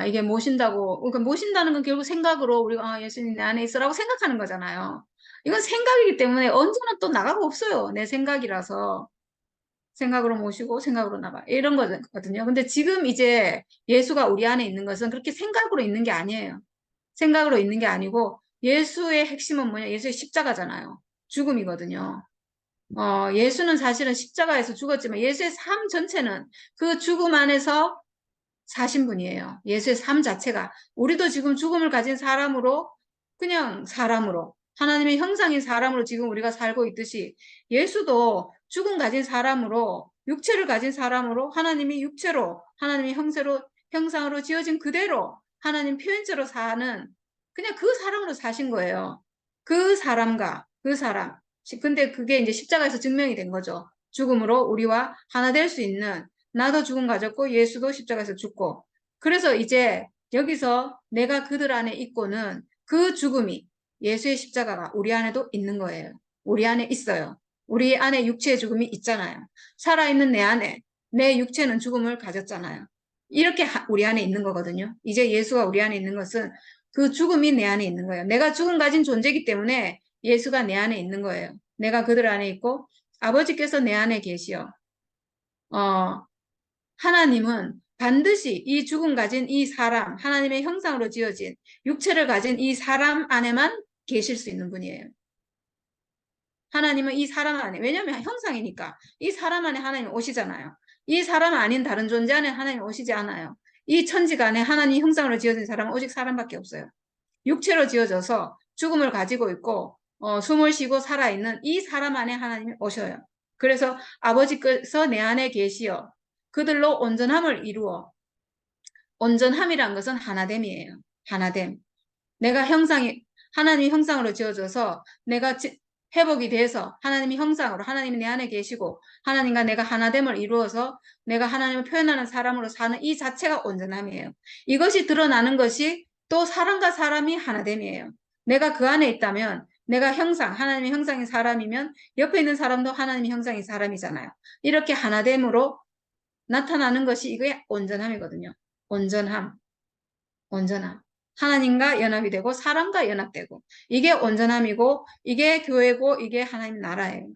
이게 모신다고, 그러니까 모신다는 건 결국 생각으로 우리가 예수님 내 안에 있어라고 생각하는 거잖아요. 이건 생각이기 때문에 언제나 또 나가고 없어요. 내 생각이라서. 생각으로 모시고 생각으로 나가. 이런 거거든요. 근데 지금 이제 예수가 우리 안에 있는 것은 그렇게 생각으로 있는 게 아니에요. 생각으로 있는 게 아니고 예수의 핵심은 뭐냐? 예수의 십자가잖아요. 죽음이거든요. 예수는 사실은 십자가에서 죽었지만 예수의 삶 전체는 그 죽음 안에서 사신 분이에요. 예수의 삶 자체가. 우리도 지금 죽음을 가진 사람으로, 그냥 사람으로, 하나님의 형상인 사람으로 지금 우리가 살고 있듯이 예수도 죽음 가진 사람으로, 육체를 가진 사람으로 하나님이 육체로, 하나님의 형상으로 지어진 그대로 하나님 표현체로 사는 그냥 그 사람으로 사신 거예요. 그 사람과 그 사람. 근데 그게 이제 십자가에서 증명이 된 거죠. 죽음으로 우리와 하나 될 수 있는 나도 죽음 가졌고 예수도 십자가에서 죽고 그래서 이제 여기서 내가 그들 안에 있고는 그 죽음이 예수의 십자가가 우리 안에도 있는 거예요. 우리 안에 있어요. 우리 안에 육체의 죽음이 있잖아요. 살아있는 내 안에 내 육체는 죽음을 가졌잖아요. 이렇게 우리 안에 있는 거거든요. 이제 예수가 우리 안에 있는 것은 그 죽음이 내 안에 있는 거예요. 내가 죽음 가진 존재이기 때문에 예수가 내 안에 있는 거예요. 내가 그들 안에 있고 아버지께서 내 안에 계시어 하나님은 반드시 이 죽음 가진 이 사람, 하나님의 형상으로 지어진 육체를 가진 이 사람 안에만 계실 수 있는 분이에요. 하나님은 이 사람 안에, 왜냐하면 형상이니까 이 사람 안에 하나님 오시잖아요. 이 사람 아닌 다른 존재 안에 하나님 오시지 않아요. 이 천지가 안에 하나님 형상으로 지어진 사람은 오직 사람밖에 없어요. 육체로 지어져서 죽음을 가지고 있고 숨을 쉬고 살아있는 이 사람 안에 하나님이 오셔요. 그래서 아버지께서 내 안에 계시어 그들로 온전함을 이루어, 온전함이란 것은 하나됨이에요. 하나됨. 내가 형상이 하나님 형상으로 지어져서 내가 회복이 돼서 하나님의 형상으로 하나님이 내 안에 계시고 하나님과 내가 하나됨을 이루어서 내가 하나님을 표현하는 사람으로 사는 이 자체가 온전함이에요. 이것이 드러나는 것이 또 사람과 사람이 하나됨이에요. 내가 그 안에 있다면 내가 형상, 하나님의 형상인 사람이면 옆에 있는 사람도 하나님의 형상인 사람이잖아요. 이렇게 하나됨으로 나타나는 것이 이게 온전함이거든요. 온전함, 온전함. 하나님과 연합이 되고 사람과 연합되고 이게 온전함이고 이게 교회고 이게 하나님 나라예요.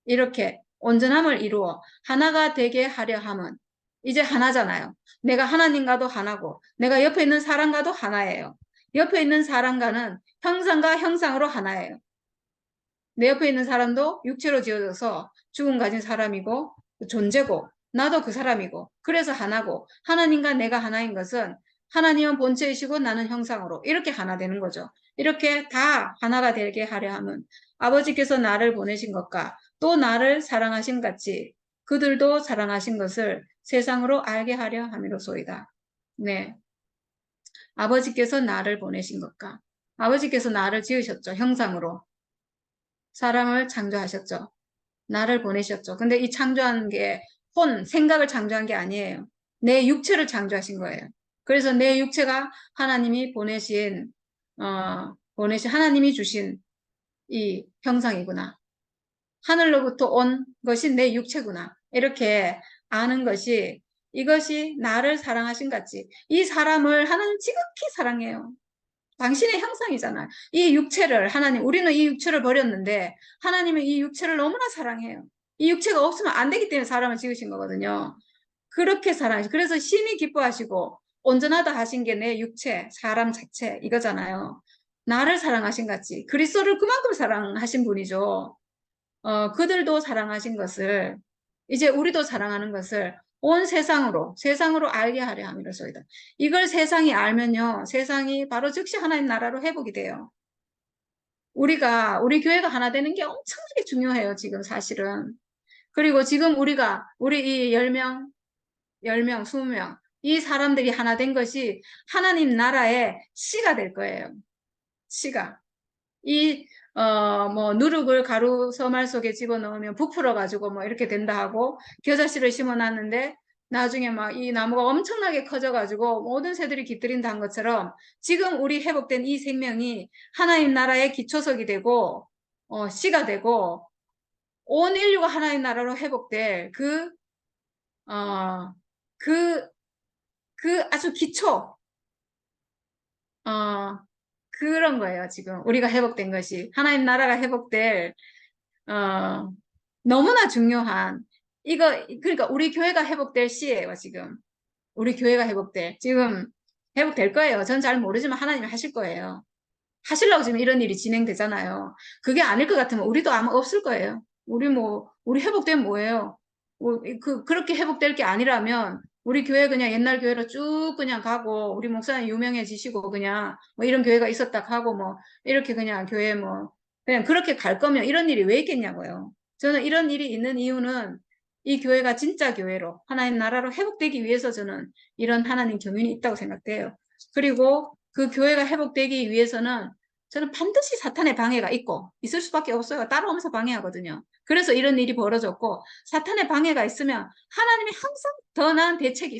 이렇게 온전함을 이루어 하나가 되게 하려 함은 이제 하나잖아요. 내가 하나님과도 하나고 내가 옆에 있는 사람과도 하나예요. 옆에 있는 사람과는 형상과 형상으로 하나예요. 내 옆에 있는 사람도 육체로 지어져서 죽음 가진 사람이고 존재고 나도 그 사람이고 그래서 하나고 하나님과 내가 하나인 것은 하나님은 본체이시고 나는 형상으로 이렇게 하나 되는 거죠. 이렇게 다 하나가 되게 하려 함은 아버지께서 나를 보내신 것과 또 나를 사랑하신 같이 그들도 사랑하신 것을 세상으로 알게 하려 함이로소이다. 네, 아버지께서 나를 보내신 것과 아버지께서 나를 지으셨죠. 형상으로. 사람을 창조하셨죠. 나를 보내셨죠. 근데 이 창조한 게 생각을 창조한 게 아니에요. 내 육체를 창조하신 거예요. 그래서 내 육체가 하나님이 보내신 하나님이 주신 이 형상이구나. 하늘로부터 온 것이 내 육체구나. 이렇게 아는 것이 이것이 나를 사랑하신 같이 이 사람을 하나님 지극히 사랑해요. 당신의 형상이잖아요. 이 육체를 하나님, 우리는 이 육체를 버렸는데 하나님은 이 육체를 너무나 사랑해요. 이 육체가 없으면 안 되기 때문에 사람을 지으신 거거든요. 그렇게 사랑하시고 그래서 심히 기뻐하시고 온전하다 하신 게 내 육체, 사람 자체 이거잖아요. 나를 사랑하신 같이 그리스도를 그만큼 사랑하신 분이죠. 그들도 사랑하신 것을 이제 우리도 사랑하는 것을 온 세상으로 알게 하려 함이로소이다. 이걸 세상이 알면요. 세상이 바로 즉시 하나님 나라로 회복이 돼요. 우리 교회가 하나 되는 게 엄청나게 중요해요. 지금 사실은. 그리고 지금 우리 이 10명, 20명, 이 사람들이 하나 된 것이 하나님 나라의 씨가 될 거예요. 씨가. 누룩을 가루 서말 속에 집어넣으면 부풀어가지고 뭐 이렇게 된다 하고 겨자씨를 심어놨는데 나중에 막 이 나무가 엄청나게 커져가지고 모든 새들이 깃들인다 한 것처럼 지금 우리 회복된 이 생명이 하나님 나라의 기초석이 되고, 씨가 되고 온 인류가 하나님 나라로 회복될 어, 그, 그 아주 기초, 어, 그런 거예요, 지금. 우리가 회복된 것이. 하나님 나라가 회복될, 어, 너무나 중요한, 그러니까 우리 교회가 회복될 시예요, 지금. 우리 교회가 지금 회복될 거예요. 전 잘 모르지만 하나님이 하실 거예요. 하시려고 지금 이런 일이 진행되잖아요. 그게 아닐 것 같으면 우리도 아마 없을 거예요. 우리 회복되면 뭐예요? 그렇게 회복될 게 아니라면 우리 교회 그냥 옛날 교회로 쭉 그냥 가고 우리 목사님 유명해지시고 그냥 뭐 이런 교회가 있었다 하고 뭐 이렇게 그냥 교회 뭐 그냥 그렇게 갈 거면 이런 일이 왜 있겠냐고요. 저는 이런 일이 있는 이유는 이 교회가 진짜 교회로 하나님 나라로 회복되기 위해서 저는 이런 하나님 경륜이 있다고 생각돼요. 그리고 그 교회가 회복되기 위해서는 저는 반드시 사탄의 방해가 있을 수밖에 없어요. 따라오면서 방해하거든요. 그래서 이런 일이 벌어졌고 사탄의 방해가 있으면 하나님이 항상 더 나은 대책이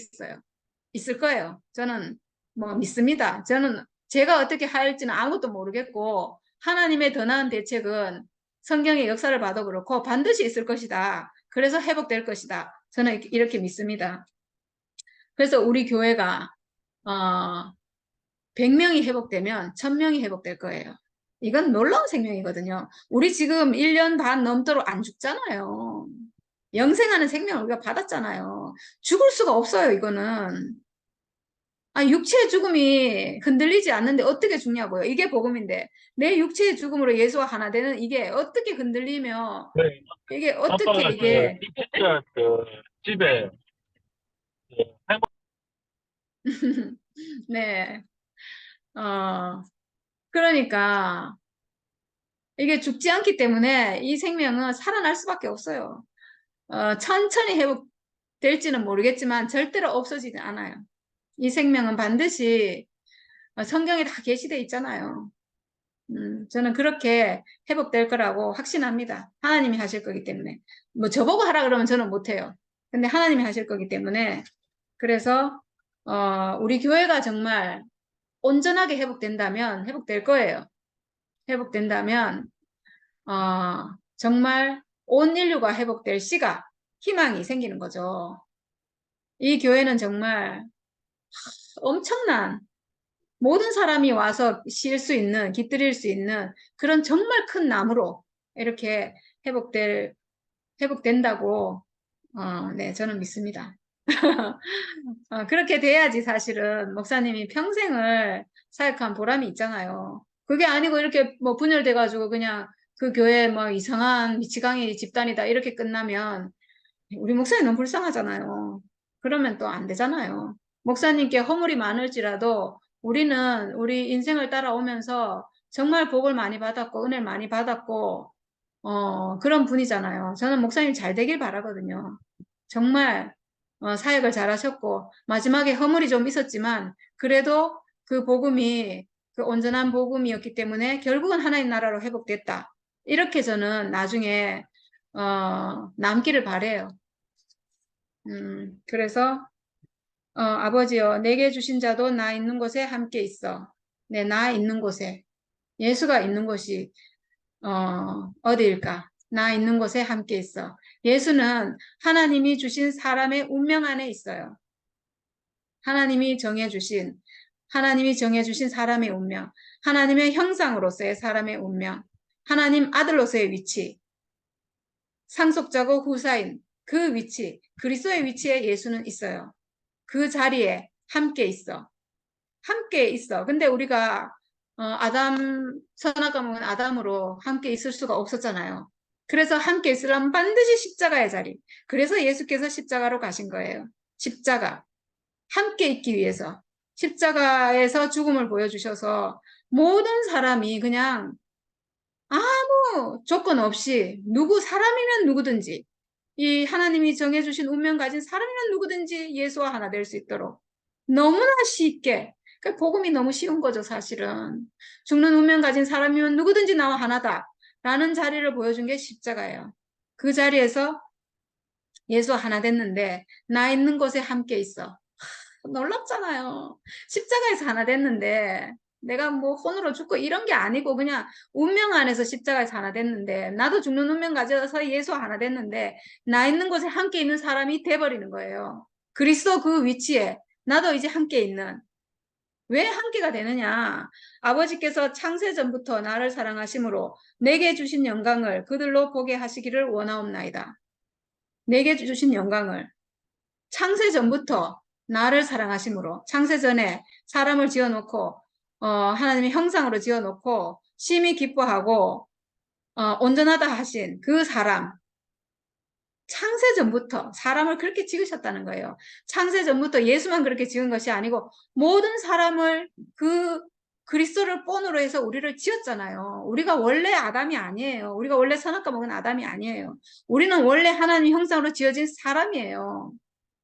있을 거예요. 저는 뭐 믿습니다. 저는 제가 어떻게 할지는 아무것도 모르겠고 하나님의 더 나은 대책은 성경의 역사를 봐도 그렇고 반드시 있을 것이다. 그래서 회복될 것이다. 저는 이렇게 믿습니다. 그래서 우리 교회가 100명이 회복되면 1000명이 회복될 거예요. 이건 놀라운 생명이거든요. 우리 지금 1년 반 넘도록 안 죽잖아요. 영생하는 생명을 우리가 받았잖아요. 죽을 수가 없어요, 이거는. 아, 육체의 죽음이 흔들리지 않는데 어떻게 죽냐고요. 이게 복음인데. 내 육체의 죽음으로 예수와 하나 되는 이게 어떻게 흔들리며, 네. 이게 어떻게 아빠가 이게, 진짜 집에 할머니 네. 그러니까, 이게 죽지 않기 때문에 이 생명은 살아날 수밖에 없어요. 천천히 회복될지는 모르겠지만 절대로 없어지지 않아요. 이 생명은 반드시 성경에 다 게시되어 있잖아요. 저는 그렇게 회복될 거라고 확신합니다. 하나님이 하실 거기 때문에. 뭐 저보고 하라 그러면 저는 못해요. 근데 하나님이 하실 거기 때문에. 그래서 우리 교회가 정말 온전하게 회복된다면 회복될 거예요. 회복된다면 정말 온 인류가 회복될 시가 희망이 생기는 거죠. 이 교회는 정말 엄청난 모든 사람이 와서 쉴 수 있는, 깃들일 수 있는 그런 정말 큰 나무로 이렇게 회복된다고, 네, 저는 믿습니다. 그렇게 돼야지 사실은 목사님이 평생을 사역한 보람이 있잖아요. 그게 아니고 이렇게 뭐 분열돼가지고 그냥 그 교회 뭐 이상한 미치광이 집단이다 이렇게 끝나면 우리 목사님 너무 불쌍하잖아요. 그러면 또 안 되잖아요. 목사님께 허물이 많을지라도 우리는 우리 인생을 따라오면서 정말 복을 많이 받았고 은혜를 많이 받았고 그런 분이잖아요. 저는 목사님 잘 되길 바라거든요. 정말 사역을 잘하셨고 마지막에 허물이 좀 있었지만 그래도 그 복음이 그 온전한 복음이었기 때문에 결국은 하나님 나라로 회복됐다. 이렇게 저는 나중에 남기를 바래요. 그래서 아버지여 내게 주신 자도 나 있는 곳에 함께 있어. 네, 나 있는 곳에 예수가 있는 곳이 어디일까? 나 있는 곳에 함께 있어. 예수는 하나님이 주신 사람의 운명 안에 있어요. 하나님이 정해주신 사람의 운명, 하나님의 형상으로서의 사람의 운명, 하나님 아들로서의 위치, 상속자고 후사인 그 위치, 그리스도의 위치에 예수는 있어요. 그 자리에 함께 있어. 함께 있어. 근데 우리가 선악과 먹은 아담으로 함께 있을 수가 없었잖아요. 그래서 함께 있으려면 반드시 십자가의 자리. 그래서 예수께서 십자가로 가신 거예요. 십자가. 함께 있기 위해서. 십자가에서 죽음을 보여주셔서 모든 사람이 그냥 아무 조건 없이 사람이면 누구든지 이 하나님이 정해주신 운명 가진 사람이면 누구든지 예수와 하나 될 수 있도록 너무나 쉽게 그 복음이 너무 쉬운 거죠 사실은. 죽는 운명 가진 사람이면 누구든지 나와 하나다 라는 자리를 보여준 게 십자가예요. 그 자리에서 예수와 하나 됐는데 나 있는 곳에 함께 있어. 놀랍잖아요. 십자가에서 하나 됐는데 내가 뭐 혼으로 죽고 이런 게 아니고 그냥 운명 안에서 십자가에서 하나 됐는데 나도 죽는 운명 가져서 예수 하나 됐는데 나 있는 곳에 함께 있는 사람이 돼버리는 거예요. 그리스도 그 위치에 나도 이제 함께 있는. 왜 함께가 되느냐? 아버지께서 창세전부터 나를 사랑하심으로 내게 주신 영광을 그들로 보게 하시기를 원하옵나이다. 내게 주신 영광을 창세전부터 나를 사랑하심으로 창세전에 사람을 지어놓고 하나님의 형상으로 지어놓고 심히 기뻐하고 온전하다 하신 그 사람 창세전부터 사람을 그렇게 지으셨다는 거예요. 창세전부터 예수만 그렇게 지은 것이 아니고 모든 사람을 그 그리스도를 본으로 해서 우리를 지었잖아요. 우리가 원래 아담이 아니에요. 우리가 원래 선악과 먹은 아담이 아니에요. 우리는 원래 하나님 형상으로 지어진 사람이에요.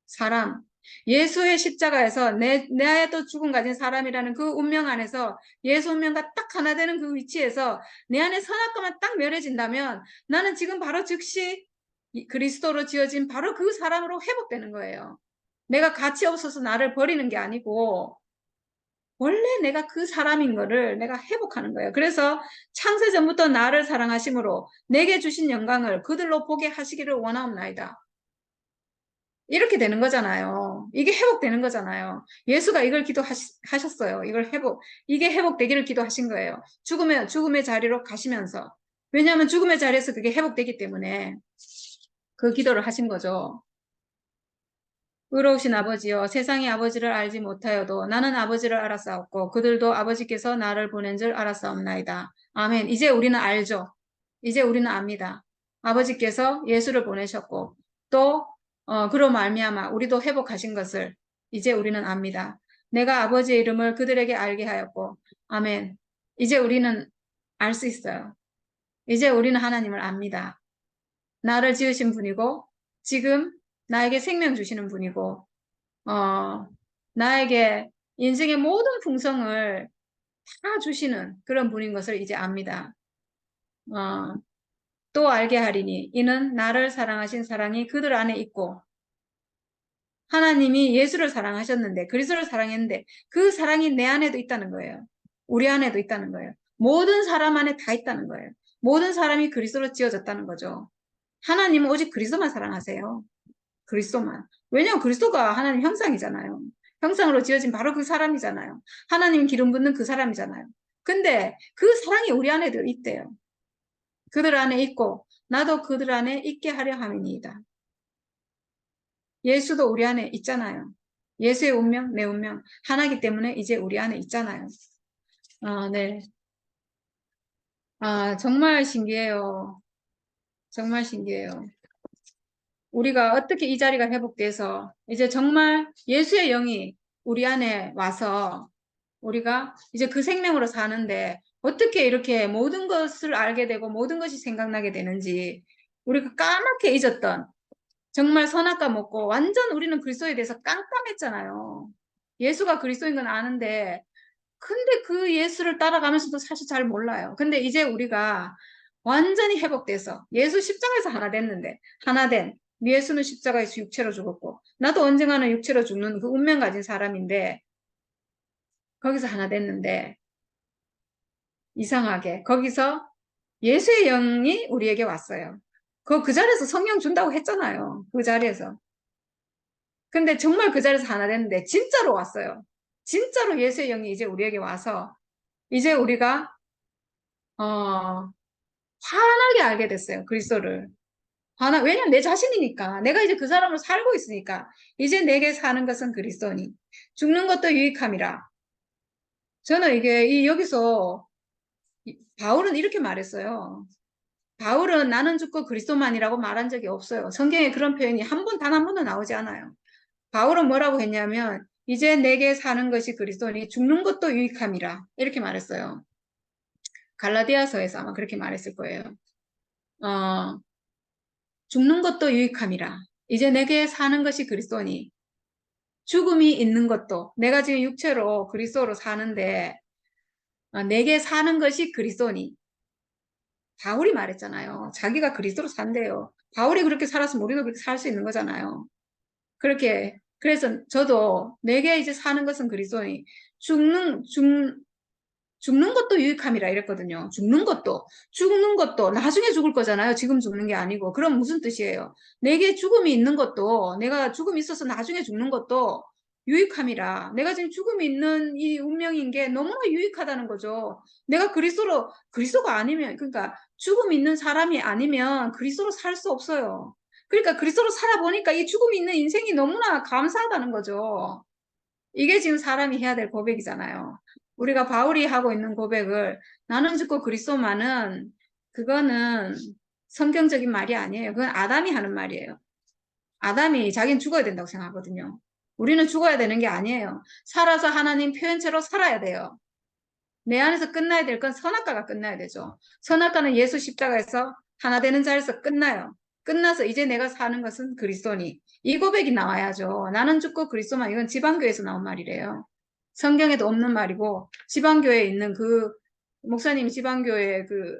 사람. 예수의 십자가에서 내또 죽음 가진 사람이라는 그 운명 안에서 예수 운명과 딱 하나 되는 그 위치에서 내 안에 선악과만 딱 멸해진다면 나는 지금 바로 즉시 그리스도로 지어진 바로 그 사람으로 회복되는 거예요. 내가 가치 없어서 나를 버리는 게 아니고 원래 내가 그 사람인 거를 내가 회복하는 거예요. 그래서 창세전부터 나를 사랑하심으로 내게 주신 영광을 그들로 보게 하시기를 원하옵나이다. 이렇게 되는 거잖아요. 이게 회복되는 거잖아요. 예수가 이걸 기도하셨어요. 이게 회복되기를 기도하신 거예요. 죽음의 자리로 가시면서. 왜냐하면 죽음의 자리에서 그게 회복되기 때문에. 그 기도를 하신 거죠. 의로우신 아버지여, 세상이 아버지를 알지 못하여도 나는 아버지를 알았사옵고 그들도 아버지께서 나를 보낸 줄 알았사옵나이다. 아멘. 이제 우리는 알죠. 이제 우리는 압니다. 아버지께서 예수를 보내셨고 또 그로 말미암아 우리도 회복하신 것을 이제 우리는 압니다. 내가 아버지의 이름을 그들에게 알게 하였고 아멘. 이제 우리는 알 수 있어요. 이제 우리는 하나님을 압니다. 나를 지으신 분이고 지금 나에게 생명 주시는 분이고 나에게 인생의 모든 풍성을 다 주시는 그런 분인 것을 이제 압니다. 또 알게 하리니 이는 나를 사랑하신 사랑이 그들 안에 있고 하나님이 예수를 사랑하셨는데 그리스도를 사랑했는데 그 사랑이 내 안에도 있다는 거예요. 우리 안에도 있다는 거예요. 모든 사람 안에 다 있다는 거예요. 모든 사람이 그리스도로 지어졌다는 거죠. 하나님은 오직 그리스도만 사랑하세요. 그리스도만. 왜냐하면 그리스도가 하나님 형상이잖아요. 형상으로 지어진 바로 그 사람이잖아요. 하나님 기름 붓는 그 사람이잖아요. 근데 그 사랑이 우리 안에도 있대요. 그들 안에 있고 나도 그들 안에 있게 하려 함이니이다. 예수도 우리 안에 있잖아요. 예수의 운명, 내 운명 하나이기 때문에 이제 우리 안에 있잖아요. 네. 정말 신기해요. 정말 신기해요. 우리가 어떻게 이 자리가 회복돼서 이제 정말 예수의 영이 우리 안에 와서 우리가 이제 그 생명으로 사는데 어떻게 이렇게 모든 것을 알게 되고 모든 것이 생각나게 되는지 우리가 까맣게 잊었던 정말 선악과 먹고 완전 우리는 그리스도에 대해서 깜깜했잖아요. 예수가 그리스도인 건 아는데 근데 그 예수를 따라가면서도 사실 잘 몰라요. 근데 이제 우리가 완전히 회복돼서 예수 십자가에서 하나 됐는데 하나 된 예수는 십자가에서 육체로 죽었고 나도 언젠가는 육체로 죽는 그 운명 가진 사람인데 거기서 하나 됐는데 이상하게 거기서 예수의 영이 우리에게 왔어요. 그 자리에서 성령 준다고 했잖아요. 그 자리에서. 근데 정말 그 자리에서 하나 됐는데 진짜로 왔어요. 진짜로 예수의 영이 이제 우리에게 와서 이제 우리가 환하게 알게 됐어요. 그리스도를. 왜냐면 내 자신이니까. 내가 이제 그 사람으로 살고 있으니까. 이제 내게 사는 것은 그리스도니. 죽는 것도 유익함이라. 저는 이게 여기서 바울은 이렇게 말했어요. 바울은 나는 죽고 그리스도만이라고 말한 적이 없어요. 성경에 그런 표현이 단 한 번도 나오지 않아요. 바울은 뭐라고 했냐면 이제 내게 사는 것이 그리스도니 죽는 것도 유익함이라. 이렇게 말했어요. 갈라디아서에서 아마 그렇게 말했을 거예요. 죽는 것도 유익함이라. 이제 내게 사는 것이 그리스도니 죽음이 있는 것도 내가 지금 육체로 그리스도로 사는데 내게 사는 것이 그리스도니 바울이 말했잖아요. 자기가 그리스도로 산대요. 바울이 그렇게 살았으면 우리도 그렇게 살 수 있는 거잖아요. 그래서 저도 내게 이제 사는 것은 그리스도니 죽는 것도 유익함이라 이랬거든요. 죽는 것도 나중에 죽을 거잖아요. 지금 죽는 게 아니고. 그럼 무슨 뜻이에요? 내게 죽음이 있는 것도 내가 죽음이 있어서 나중에 죽는 것도 유익함이라. 내가 지금 죽음이 있는 이 운명인 게 너무나 유익하다는 거죠. 내가 그리스도가 아니면 그러니까 죽음 있는 사람이 아니면 그리스도로 살 수 없어요. 그러니까 그리스도로 살아보니까 이 죽음이 있는 인생이 너무나 감사하다는 거죠. 이게 지금 사람이 해야 될 고백이잖아요. 우리가 바울이 하고 있는 고백을 나는 죽고 그리스도만은 그거는 성경적인 말이 아니에요. 그건 아담이 하는 말이에요. 아담이 자기는 죽어야 된다고 생각하거든요. 우리는 죽어야 되는 게 아니에요. 살아서 하나님 표현체로 살아야 돼요. 내 안에서 끝나야 될 건 선악과가 끝나야 되죠. 선악과는 예수 십자가에서 하나 되는 자리에서 끝나요. 끝나서 이제 내가 사는 것은 그리스도니. 이 고백이 나와야죠. 나는 죽고 그리스도만. 이건 지방교회에서 나온 말이래요. 성경에도 없는 말이고 지방교회에 있는 목사님이 지방교회 그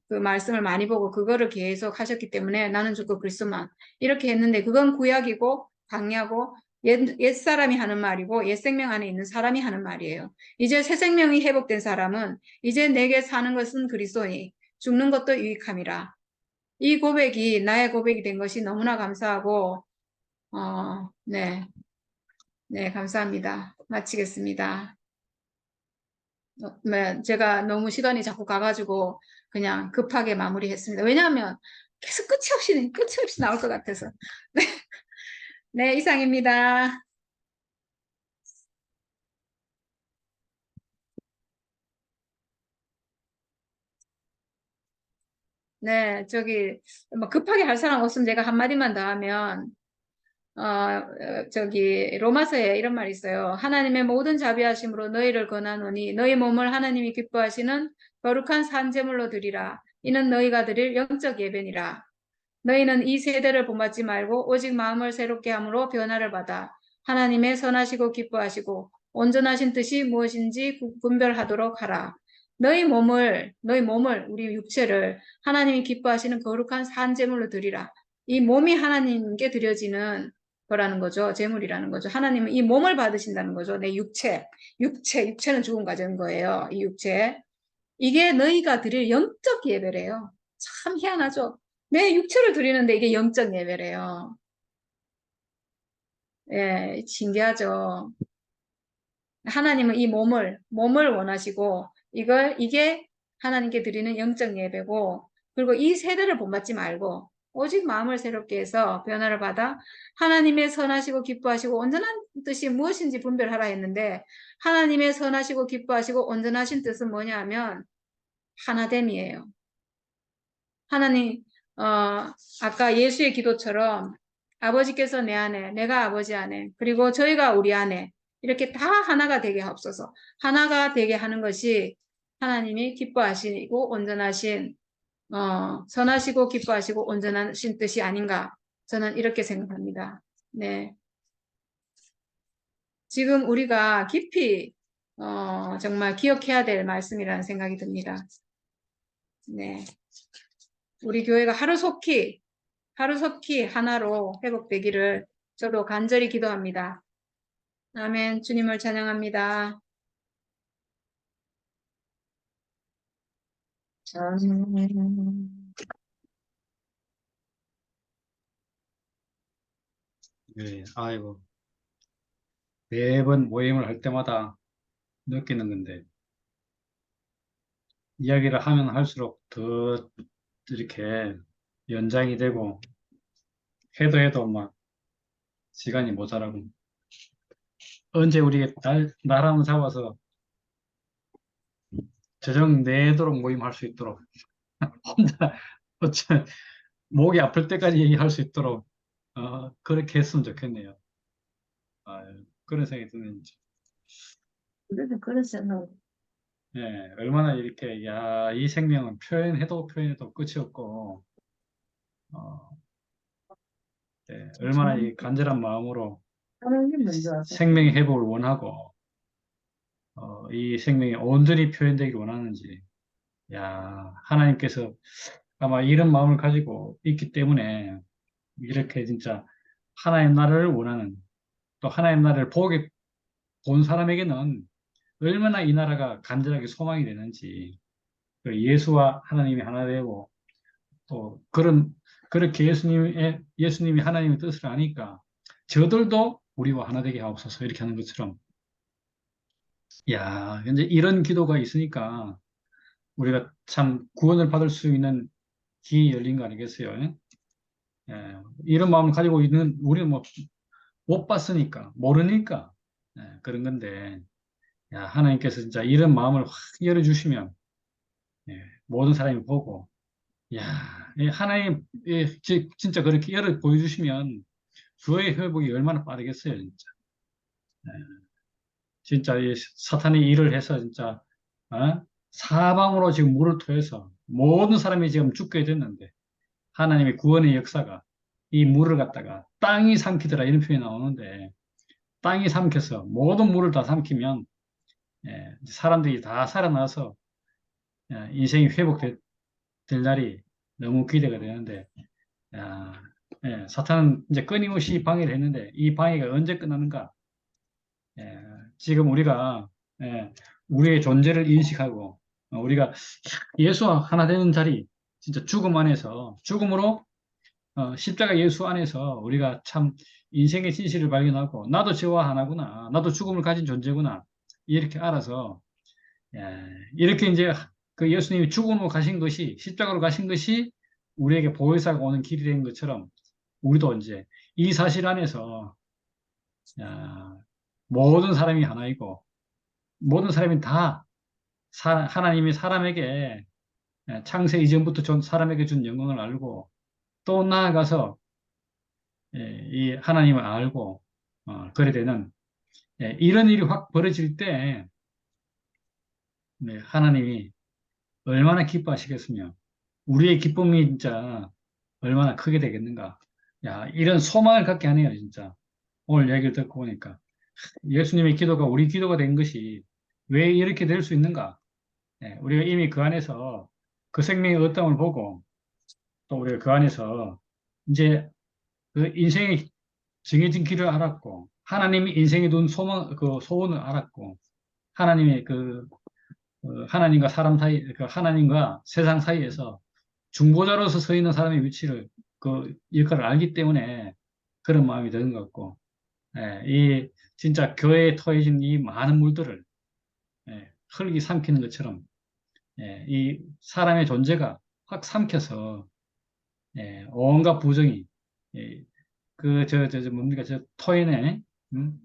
말씀을 많이 보고 그거를 계속 하셨기 때문에 나는 죽고 그리스도만 이렇게 했는데 그건 구약이고 강야고 옛사람이 하는 말이고 옛생명 안에 있는 사람이 하는 말이에요. 이제 새 생명이 회복된 사람은 이제 내게 사는 것은 그리스도니 죽는 것도 유익함이라. 이 고백이 나의 고백이 된 것이 너무나 감사하고 네, 네, 감사합니다. 마치겠습니다. 네, 제가 너무 시간이 자꾸 가가지고 그냥 급하게 마무리했습니다. 왜냐하면 계속 끝이 없이 나올 것 같아서. 네, 네, 이상입니다. 네, 뭐 급하게 할 사람 없으면 제가 한마디만 더 하면, 로마서에 이런 말이 있어요. 하나님의 모든 자비하심으로 너희를 권하노니 너희 몸을 하나님이 기뻐하시는 거룩한 산제물로 드리라. 이는 너희가 드릴 영적 예배니라. 너희는 이 세대를 본받지 말고 오직 마음을 새롭게 함으로 변화를 받아 하나님의 선하시고 기뻐하시고 온전하신 뜻이 무엇인지 분별하도록 하라. 우리 육체를 하나님이 기뻐하시는 거룩한 산제물로 드리라. 이 몸이 하나님께 드려지는 거라는 거죠. 제물이라는 거죠. 하나님은 이 몸을 받으신다는 거죠. 내 육체는 죽은 가진 거예요. 이 육체. 이게 너희가 드릴 영적 예배래요. 참 희한하죠. 내 육체를 드리는데 이게 영적 예배래요. 예, 신기하죠. 하나님은 이 몸을 원하시고, 이게 하나님께 드리는 영적 예배고, 그리고 이 세대를 본받지 말고, 오직 마음을 새롭게 해서 변화를 받아 하나님의 선하시고 기뻐하시고 온전한 뜻이 무엇인지 분별하라 했는데, 하나님의 선하시고 기뻐하시고 온전하신 뜻은 뭐냐 하면, 하나됨이에요. 하나님, 아까 예수의 기도처럼 아버지께서 내 안에, 내가 아버지 안에, 그리고 저희가 우리 안에 이렇게 다 하나가 되게 하옵소서. 하나가 되게 하는 것이 하나님이 기뻐하시고 온전하신, 선하시고 기뻐하시고 온전하신 뜻이 아닌가. 저는 이렇게 생각합니다. 네. 지금 우리가 깊이, 정말 기억해야 될 말씀이라는 생각이 듭니다. 네. 우리 교회가 하루속히 하나로 회복되기를 저도 간절히 기도합니다. 아멘. 주님을 찬양합니다. 네, 아이고, 매번 모임을 할 때마다 느끼는 건데, 이야기를 하면 할수록 더 이렇게 연장이 되고, 해도 막 시간이 모자라고, 언제 우리 날 한번 잡아서 저정 내도록 모임할 수 있도록, 혼자, 어째 목이 아플 때까지 얘기할 수 있도록, 그렇게 했으면 좋겠네요. 그런 생각이 드는지. 그래도 그런 생각. 예, 얼마나 이렇게, 야, 이 생명은 표현해도 끝이 없고, 어, 예, 얼마나 이 간절한 마음으로 하나님 먼저 생명의 회복을 원하고, 이 생명이 온전히 표현되길 원하는지, 야, 하나님께서 아마 이런 마음을 가지고 있기 때문에, 이렇게 진짜 하나님 나라를 원하는, 또 하나님 나라를 본 사람에게는 얼마나 이 나라가 간절하게 소망이 되는지, 그 예수와 하나님이 하나 되고, 또 그렇게 예수님이 하나님의 뜻을 아니까 저들도 우리와 하나 되게 하옵소서 이렇게 하는 것처럼, 야, 이제 이런 기도가 있으니까 우리가 참 구원을 받을 수 있는 길이 열린 거 아니겠어요? 예, 이런 마음을 가지고 있는 우리는 뭐 못 봤으니까 모르니까, 그런 건데, 야, 하나님께서 진짜 이런 마음을 확 열어주시면, 모든 사람이 보고, 야, 하나님, 진짜 그렇게 열어 보여주시면 주의 회복이 얼마나 빠르겠어요, 진짜. 네. 진짜 이 사탄이 일을 해서 진짜, 사방으로 지금 물을 토해서 모든 사람이 지금 죽게 됐는데, 하나님의 구원의 역사가 이 물을 갖다가 땅이 삼키더라 이런 표현이 나오는데, 땅이 삼켜서 모든 물을 다 삼키면, 사람들이 다 살아나서, 인생이 회복될 날이 너무 기대가 되는데, 야, 사탄은 이제 끊임없이 방해를 했는데 이 방해가 언제 끝나는가? 예, 지금 우리가, 우리의 존재를 인식하고, 우리가 예수와 하나 되는 자리, 진짜 죽음 안에서, 죽음으로, 십자가 예수 안에서 우리가 참 인생의 진실을 발견하고, 나도 저와 하나구나, 나도 죽음을 가진 존재구나, 이렇게 알아서, 이렇게 이제 그 예수님이 죽음으로 가신 것이, 십자가로 가신 것이 우리에게 보혜사가 오는 길이 된 것처럼 우리도 이제 이 사실 안에서 모든 사람이 하나이고 모든 사람이 다 하나님이 사람에게 창세 이전부터 사람에게 준 영광을 알고 또 나아가서 이 하나님을 알고 그래 되는 이런 일이 확 벌어질 때 하나님이 얼마나 기뻐하시겠으며 우리의 기쁨이 진짜 얼마나 크게 되겠는가. 야, 이런 소망을 갖게 하네요, 진짜. 오늘 얘기를 듣고 보니까. 예수님의 기도가 우리 기도가 된 것이 왜 이렇게 될 수 있는가? 우리가 이미 그 안에서 그 생명의 어떠함을 보고 또 우리가 그 안에서 이제 그 인생의 정해진 길을 알았고 하나님이 인생에 둔 소망, 그 소원을 알았고 하나님의 하나님과 사람 사이, 그 하나님과 세상 사이에서 중보자로서 서 있는 사람의 위치를 그 역할을 알기 때문에 그런 마음이 드는 것 같고 이 진짜 교회에 터해진 이 많은 물들을 흙이 삼키는 것처럼 이 사람의 존재가 확 삼켜서 온갖 부정이 뭡니까 저 토해내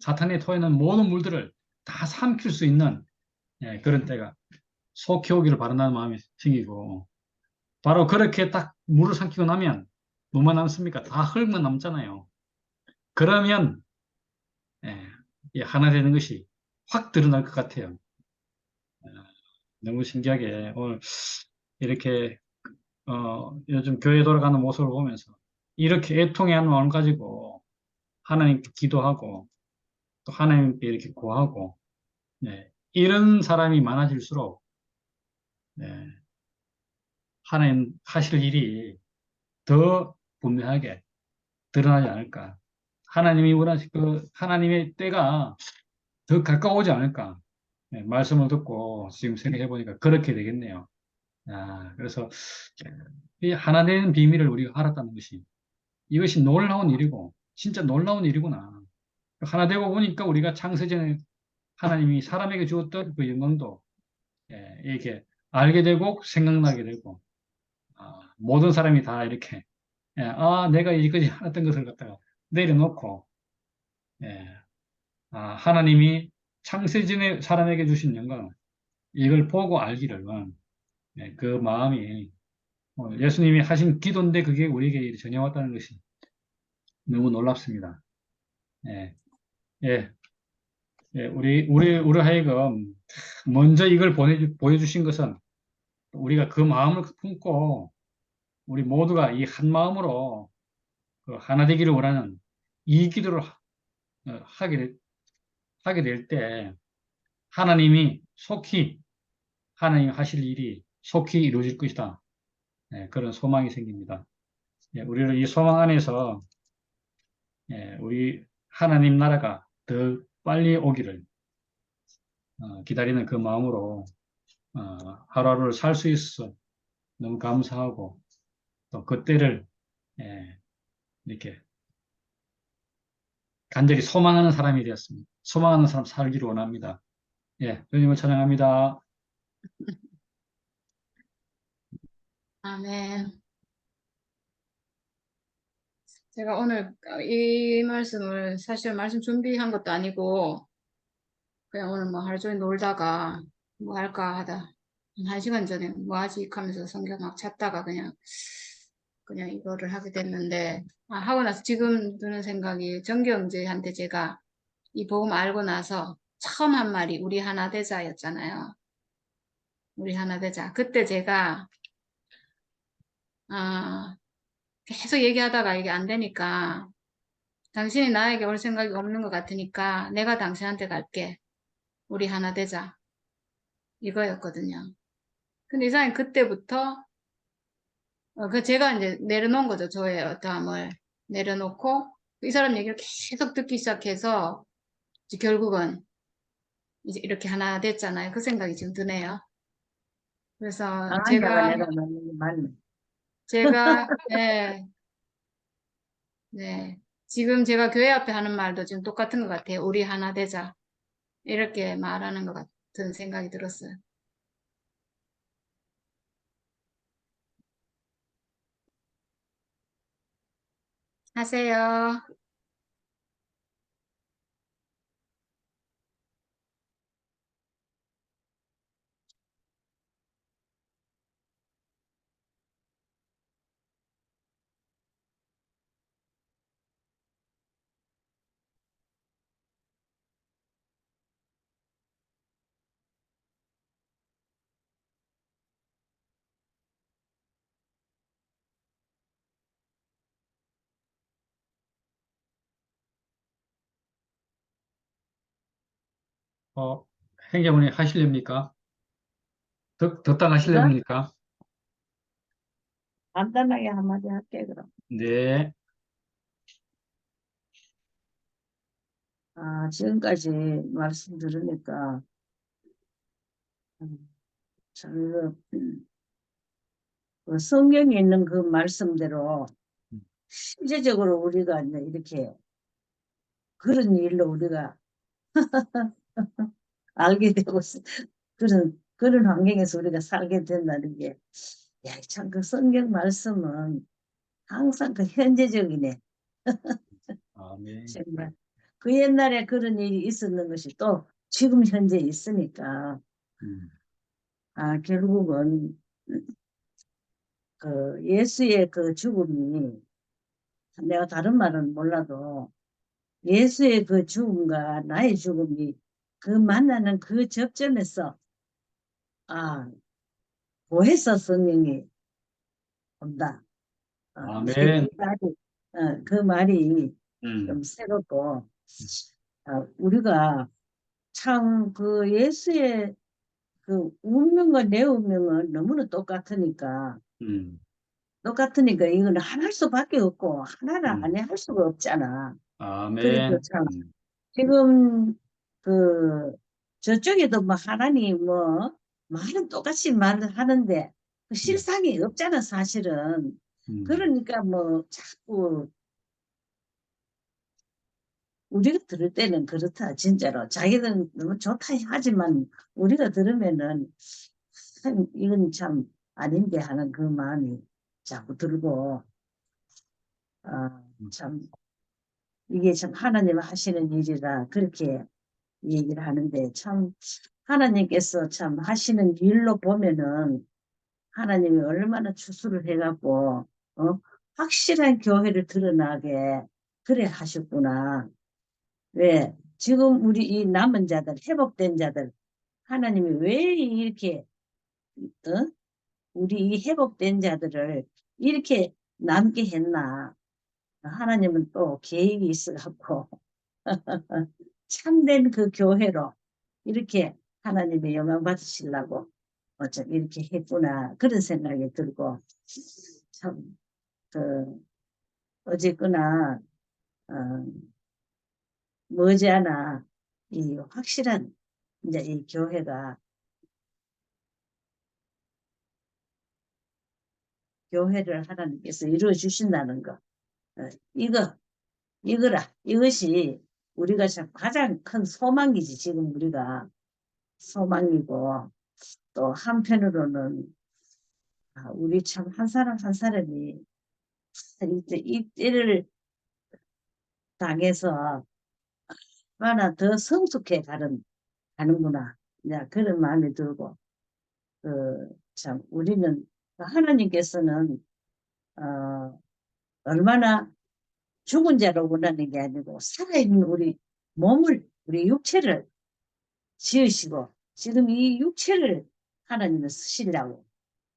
사탄의 토해는 모든 물들을 다 삼킬 수 있는 그런 때가 속히 오기를 바란다는 마음이 생기고 바로 그렇게 딱 물을 삼키고 나면 뭐만 남습니까? 다 흙만 남잖아요. 그러면 이 하나 되는 것이 확 드러날 것 같아요. 너무 신기하게 오늘 이렇게 요즘 교회 돌아가는 모습을 보면서 이렇게 애통의 한 마음을 가지고 하나님께 기도하고 또 하나님께 이렇게 구하고 이런 사람이 많아질수록 하나님 하실 일이 더 분명하게 드러나지 않을까. 하나님이 원하시 하나님의 때가 더 가까워오지 않을까. 말씀을 듣고 지금 생각해 보니까 그렇게 되겠네요. 그래서 이 하나 되는 비밀을 우리가 알았다는 것이 이것이 놀라운 일이고 진짜 놀라운 일이구나. 하나 되고 보니까 우리가 창세전에 하나님이 사람에게 주었던 그 영광도 이렇게 알게 되고 생각나게 되고 모든 사람이 다 이렇게 내가 이거지 않았던 것을 갖다가 내려놓고 하나님이 창세전에 사람에게 주신 영광 이걸 보고 알기를 그 마음이 예수님이 하신 기도인데 그게 우리에게 전해왔다는 것이 너무 놀랍습니다. 예, 예, 우리 하여금 먼저 이걸 보여주신 것은 우리가 그 마음을 품고 우리 모두가 이 한 마음으로 그 하나 되기를 원하는 이 기도를 하게 될 때 하나님이 속히 하나님 하실 일이 속히 이루어질 것이다. 그런 소망이 생깁니다. 우리는 이 소망 안에서 우리 하나님 나라가 더 빨리 오기를 기다리는 그 마음으로 하루하루를 살 수 있어서 너무 감사하고 또 그때를 이렇게 간절히 소망하는 사람이 되었습니다. 소망하는 사람 살기를 원합니다. 주님을 찬양합니다. 아멘. 제가 오늘 이 말씀을 사실 말씀 준비한 것도 아니고 그냥 오늘 뭐 하루 종일 놀다가 뭐 할까 하다 한 시간 전에 뭐 하지 하면서 성경 막 찾다가 그냥 이거를 하게 됐는데 하고 나서 지금 드는 생각이 정경재한테 제가 이 복음 알고 나서 처음 한 말이 우리 하나 되자였잖아요. 우리 하나 되자. 그때 제가 계속 얘기하다가 이게 안 되니까 당신이 나에게 올 생각이 없는 것 같으니까 내가 당신한테 갈게. 우리 하나 되자. 이거였거든요. 근데 이상하게 그때부터 제가 이제 내려놓은 거죠. 저의 어떠함을 내려놓고 이 사람 얘기를 계속 듣기 시작해서 이제 결국은 이제 이렇게 하나 됐잖아요. 그 생각이 지금 드네요. 그래서 강한 자가 내려놓는 게 맞네. 네, 네. 지금 제가 교회 앞에 하는 말도 지금 똑같은 것 같아요. 우리 하나 되자. 이렇게 말하는 것 같은 생각이 들었어요. 하세요. 어, 행정원이 하실렵니까? 덧담 내가 하실렵니까? 간단하게 한마디 할게, 그럼. 네. 지금까지 말씀 들으니까, 참, 그 성경에 있는 그 말씀대로 실제적으로 우리가 이제 이렇게 그런 일로 우리가 알게 되고, 그런 환경에서 우리가 살게 된다는 게, 야, 참, 그 성경 말씀은 항상 그 현재적이네. 아멘. 정말. 그 옛날에 그런 일이 있었는 것이 또 지금 현재 있으니까, 음, 결국은 그 예수의 그 죽음이, 내가 다른 말은 몰라도 예수의 그 죽음과 나의 죽음이 그 만나는 그 접점에서 아 보혜사 성령이 온다. 이제 아멘. 그 말이 음, 좀 새롭고, 우리가 참 그 예수의 그 운명과 내 운명은 너무나 음, 똑같으니까 이거는 하나일 수밖에 없고 하나를 안 음, 해 할 수가 없잖아. 그래서 아멘. 참 지금 그 저쪽에도 뭐 하나님 뭐 말은 똑같이 말을 하는데 그 네. 실상이 없잖아 사실은. 음, 그러니까 뭐 자꾸 우리가 들을 때는 그렇다 진짜로 자기들은 너무 좋다 하지만 우리가 들으면은 참 이건 참 아닌데 하는 그 마음이 자꾸 들고, 참 이게 참 하나님 하시는 일이라 그렇게 얘기를 하는데, 참 하나님께서 참 하시는 일로 보면은 하나님이 얼마나 추수를 해갖고 확실한 교회를 드러나게 그래 하셨구나. 왜 지금 우리 이 남은 자들 회복된 자들 하나님이 왜 이렇게 어? 우리 이 회복된 자들을 이렇게 남게 했나. 하나님은 또 계획이 있어갖고 참된 그 교회로 이렇게 하나님의 영광 받으시려고 어쩜 이렇게 했구나 그런 생각이 들고, 참 그 어쨌거나 어, 머지않아 이 확실한 이제 이 교회를 하나님께서 이루어 주신다는 거, 이거 이것이 우리가 참 가장 큰 소망이지. 지금 우리가 소망이고, 또 한편으로는 우리 참 한 사람 한 사람이 이제 이 때를 당해서 얼마나 더 성숙해 가는구나. 이제 그런 마음이 들고, 참 우리는 하나님께서는 얼마나 죽은 자로 원하는 게 아니고 살아있는 우리 육체를 지으시고 지금 이 육체를 하나님은 쓰시려고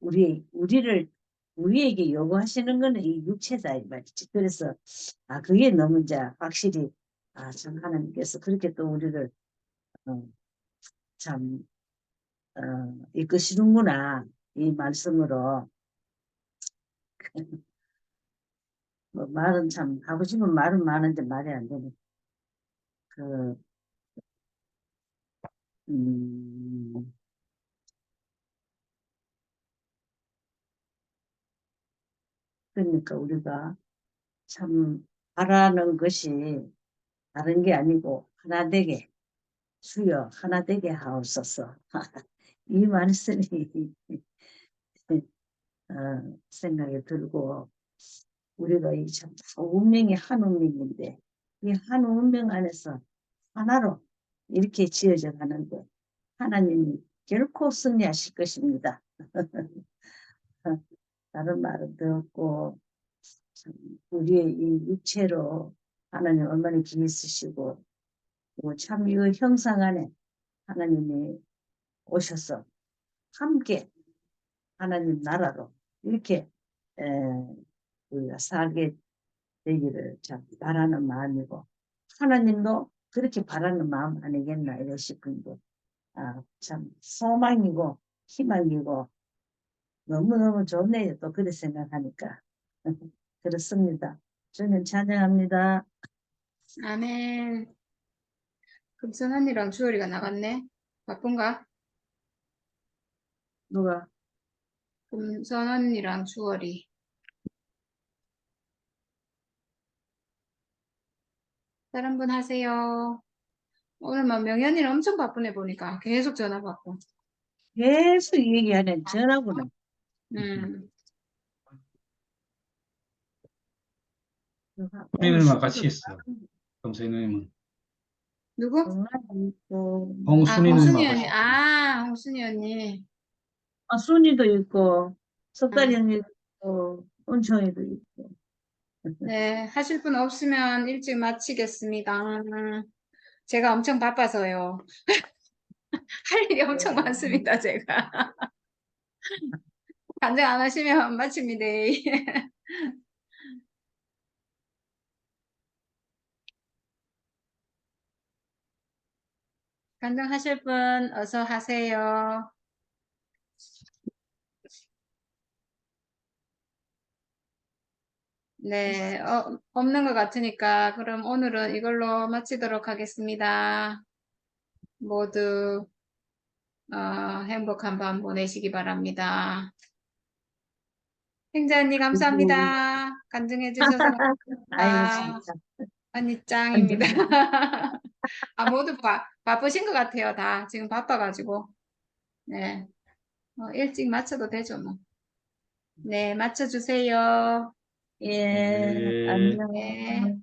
우리에게 요구하시는 거는 이 육체다 이 말이지. 그래서 그게 너무 이제 확실히 참 하나님께서 그렇게 또 우리를 어, 참 이끄시는구나 이 말씀으로. 뭐 말은 참 하고 싶은 말은 많은데 말이 안 되네. 그 음, 그러니까 우리가 참 바라는 것이 다른 게 아니고 하나 되게 주여 하나 되게 하옵소서. 이 말씀이 생각이 들고, 우리가 이 참 운명이 한 운명인데 이 한 운명 안에서 하나로 이렇게 지어져 가는데 하나님이 결코 승리하실 것입니다. 다른 말은 더 없고 참 우리의 이 육체로 하나님 얼마나 기회 쓰시고 참 이 형상 안에 하나님이 오셔서 함께 하나님 나라로 이렇게 우리가 살게 되기를 참 바라는 마음이고 하나님도 그렇게 바라는 마음 아니겠나 이러 싶은데 참 소망이고 희망이고 너무너무 좋네요. 또 그렇게 생각하니까 그렇습니다. 저는 찬양합니다. 아멘. 금선 언니랑 주월이가 나갔네. 바쁜가? 누가 금선 언니랑 주월이. 다른 분 하세요. 오늘 막 명현이는 엄청 바쁘네 보니까. 계속 전화 받고. 계속 얘기하는 전화구나. 누님과 같이 있어요. 검사 누님은. 누구? 전화도 있고 홍순이 홍순이 누님하고 언니. 같이. 홍순이 언니. 순이도 있고 석달이 언니도 있고 은총이도 있고 네, 하실 분 없으면 일찍 마치겠습니다. 제가 엄청 바빠서요. 할 일이 엄청 많습니다, 제가. 간증 안 하시면 마칩니다. 간증 하실 분 어서 하세요. 네, 없는 것 같으니까 그럼 오늘은 이걸로 마치도록 하겠습니다. 모두 행복한 밤 보내시기 바랍니다. 행자 언니 감사합니다. 간증해 주셔서 아이고 감사합니다. 진짜 언니 짱입니다. 모두 바쁘신 것 같아요. 다 지금 바빠가지고. 네, 일찍 마쳐도 되죠, 뭐. 네, 맞춰주세요. 예 네. 안녕. 네.